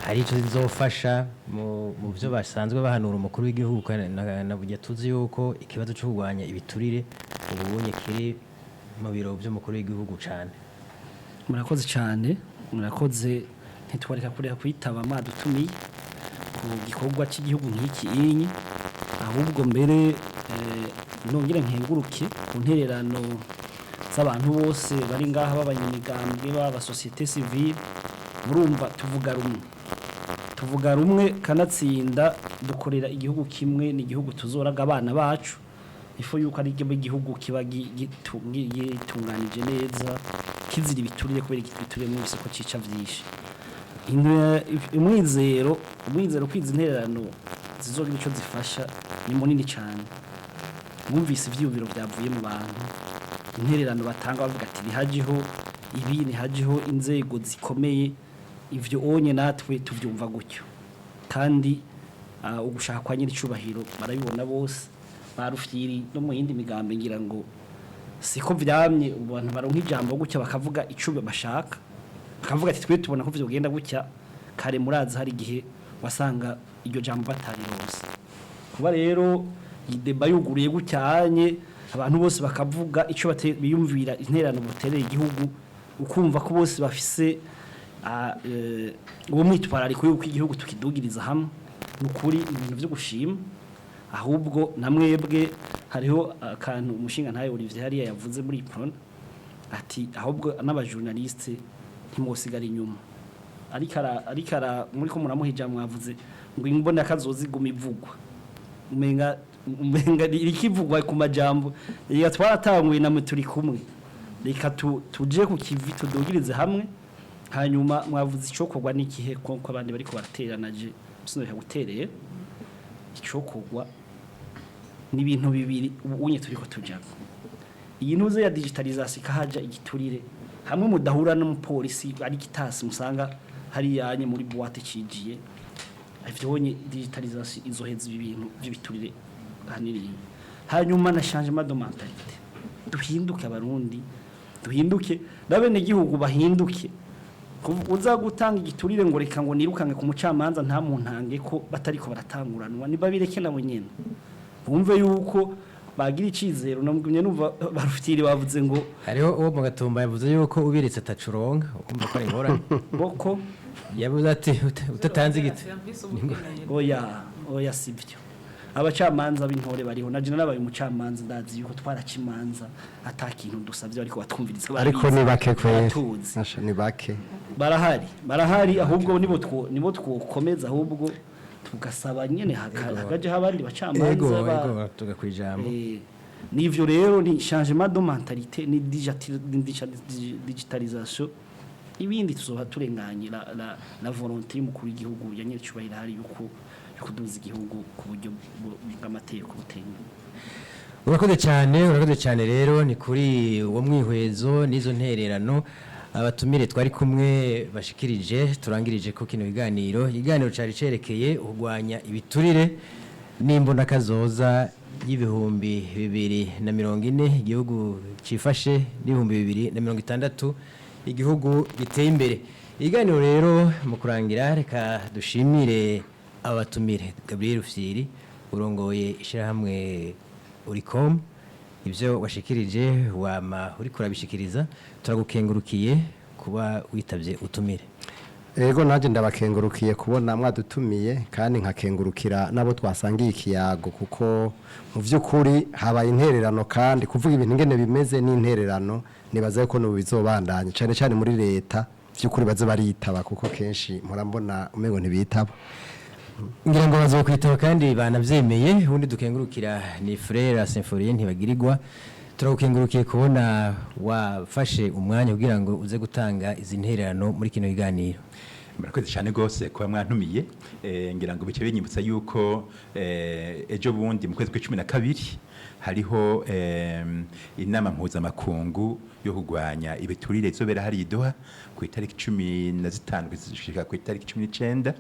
hari ico zizofasha mu byo basanzwe bahanura umukuru w'igihugu na burya tuzi yuko ikibazo cyo kurwanya ibiturire ubunye kiri mu biro by'umukuru w'igihugu cyane murakoze cyane murakoze ntitwareka kureka kwitaba madutumiye ku gikorwa cy'igihugu nk'iki inyi ahubwo mbere nongera nkenguruke ku ntererano z'abantu bose bari ngaha b'abanyamigambwe b'aba societe civile murumva tuvuga rumwe kanatsinda dukorera igihugu kimwe n'igihugu tuzoraga abana bacu ifo yuko ari igihugu kiba gitunganije neza kizira ibiturire kubera igiturire mu isoko cica vyinshi umwizero kwiza intererano zizogira ico zifasha ni munini cyane mwumvise ivyubiro byavuye mu bantu intererano batanga bavuga ati bihajiho ibi nihajiho inzego zikomeye ivyo onye natwe tuvyumva gutyo kandi ugushaka kwa nyiri cubahiro barabibona bose barufyiri no mu yindi migambo ngira ngo siko vyamye abantu baronka ijambo gutya bakavuga ico bashaka bakavuga ati twe tubona ko vyogenda gutya kare murazi hari gihe wasanga iryo jambo batari rose kuba rero ideba yuguruye gucyanye abantu bose bakavuga ico biyumvira interano butereye igihugu ukumva ko bose bafise uwo mwitwarariko yuko igihugu tukidugiriza hamwe nukuri ibintu byo gushima ahubwo namwebwe hariho akantu umushinga ntayo Olivier hariya yavuze muri Prona ati ahubwo n'abajournaliste ntimusigara inyuma arikara muri ko muramuhija mwavuze ngo imbona kazoziguma ivugwa umenga irikivugwa ku majambo yatwaratanguye namwe turi kumwe reka tuje ku kivi tudugirize hamwe hanyuma mwavuze icokogwa n'ikihe ko abandi bari ko barateranaje sinoye gutereye icokogwa n'ibintu bibiri ubunye turi ko tujako iyi ntuze ya digitalization kahaja igiturire hamwe mudahura n'umupolisi ari kitasi musanga hari yanye muri boîte cijiye avyonye digitalization izoheza ibintu by'ibiturire haniri hanyuma na changement de mentalité duhinduke abarundi duhinduke nabene gihugu bahinduke uza gutanga igiturire ngo reka ngo nirukange ku mucamanza nta muntange ko batariko baratanguranwa ni babireke nabo nyene bumve yuko bagira icizero namugumye numva barufitiri bavuze ngo hariho uwo mu gatumba yavuze yuko ubiretse atacuronga ukumva ko ari ngorane boko yavuze ati utatanze igiti oya sibyo abacamanza b'intore bariho na jina nabaye umucamanza ndazi yuko twaracimanza atakintu dusavye ariko batwumviriza ariko ni bake kwera ni bake barahari ahubwo nibo twokomeza ahubwo tugasaba nyene hagaje abandi bacamanza tugakwijambo nivyo rero ni changement de mentalité ni digitalisation ibindi tuzoba turenganye la volonté y'umukuru w'igihugu ya nyene cyubahira hari yuko kuduza igihugu ku buryo bw'amategeko butenga urakoze cyane rero ni kuri uwo mwihwezo n'izo ntererano abatumire twari kumwe bashikirije turangirije ko kino ikiganiro cari cerekeye urwanya ibiturire n'imbonakazoza y'ibihumbi 2040 igihugu cifashe n'ibihumbi 2060 igihugu giteye imbere ikiganiro rero mu kurangira reka dushimire abatumire Gabriel Rufyiri urongoye ishirahamwe Uricom ibyo washikirije wama uri kurabishikiriza turagukengurukiye kuba witabye utumire ego naje ndabakengurukiye kubona mwadutumiye kandi nkakengurukira nabo twasangiye ikiyago kuko mu by'ukuri habaye intererano kandi kuvuga ibintu ngene bimeze n'intererano nibaza ko no bizobandanye cyane cyane muri leta by'ukuri baze baritaba kuko kenshi murambona umengo ntibitaba ngira ngo bazokwitaba kandi banavyemeye ubundi dukengurukira ni frère Symphorien ntibagirirwa turagukengurukiye kubona wafashe umwanya kugira ngo uze gutanga izi ntererano muri kino kiganiro murakoze cyane gose kuba mwantumiye ngira ngo bice binyibutsa yuko ejo bundi mu kwezi kwa 12 hariho inama mpuzamakungu yo kugwanya ibiturire zobera hari idoha ku itariki 15 gushika ku itariki 19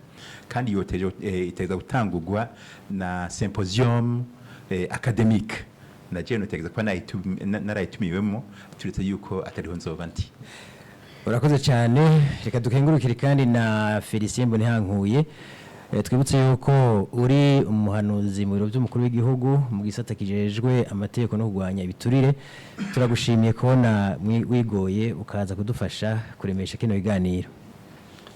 kandi yoteje iteza gutangurwa na symposium academique naje notegeza ko narayitumiwemo turetse yuko atariho nzova nti urakoze cyane reka dukengurukire kandi na Felicien Mbonihankuye twibutse yuko uri umuhanuzi mu biro by'umukuru w'igihugu mu gisata kijejwe amategeko no kugwanya ibiturire turagushimiye kubona wigoye ukaza kudufasha kuremesha kino kiganiro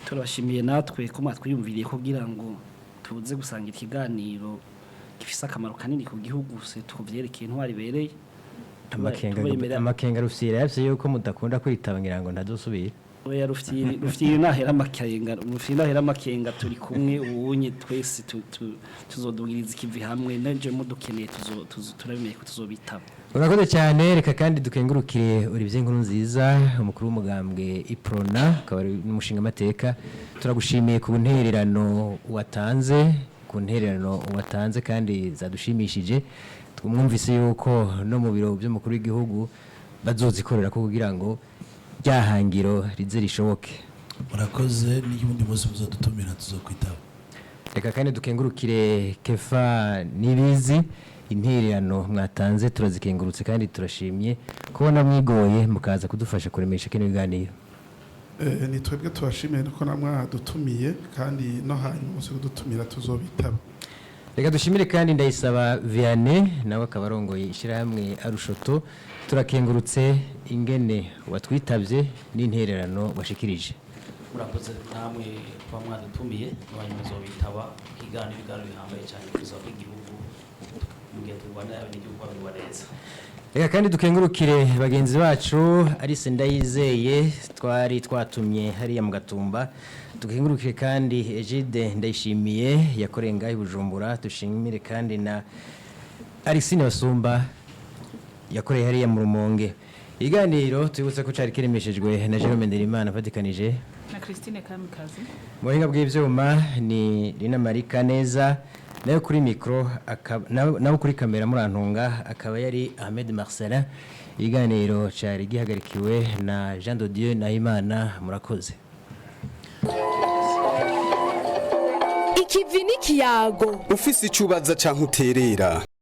turabashimiye natwe ko mwatwiyumviriye kugira ngo tuze gusangira ikiganiro gifise akamaro kanini ku gihugu se tukuvyerekeye intwari bereye amakenga rufyira yavye yuko mudakunda kwitaba ngira ngo ntadusubire oya rufyira nahera amakenga turi kumwe ubunye twese tuzodugiriza ikivi hamwe naje mudukeneye turabemeye ko tuzobitaba. Urakoze cyane, reka kandi dukengurukire Olivier Nkuru nziza umukuru w'umugambwe Iprona akaba ari n'umushinga amateka. Turagushimiye ku ntererano watanze kandi zadushimishije. Twumvise yuko no mu biro by'umukuru w'igihugu bazozikorera ko kugira ngo ryahangiro rize rishoboke. Murakoze n'ubundi munsi muzodutumira tuzokwitaba. Reka kandi dukengurukire Kefa Nibizi intererano mwatanze turazikengurutse kandi turashimye kubona mwigoye mukaza kudufasha kuremesha kino biganiro. Ni twebwe tubashimiye ko namwe dutumiye kandi no hanyuma munsi kudutumira tuzobitaba. Reka dushimire kandi ndayisaba Vianney nawe akabarongoye ishyirahamwe Arushoto. Turakengurutse ingene watwitavye n'intererano washikirije. Murakoze namwe kwa mwadutumiye n'abanyuma zobitaba ikiganiro bihambaye cyane kuza kw'igihugu mugihe turwana n'igihugu babibareza. Reka kandi dukengurukire bagenzi bacu Alice Ndayizeye twari twatumye hariya mu Gatumba. Dukengurukire kandi Egide Ndayishimiye yakorenga i Bujumbura. Dushimire kandi na Arisine Basumba yakoreye hariya mu Rumonge. Iganiro twibutse ko cari kiremeshejwe na Jerome Nderimana vatikanije na Christine Kamikazi. Muhinga bw'ivyuma ni Rina Marika neza nayo kuri micro nawo kuri kamera murantunga akaba yari Ahmed Marcelin. Iganiro cari gihagarikiwe na Jean de Dieu Nahimana. Murakoze. Ikivi n'ikiyago ufise icubaza canke uterera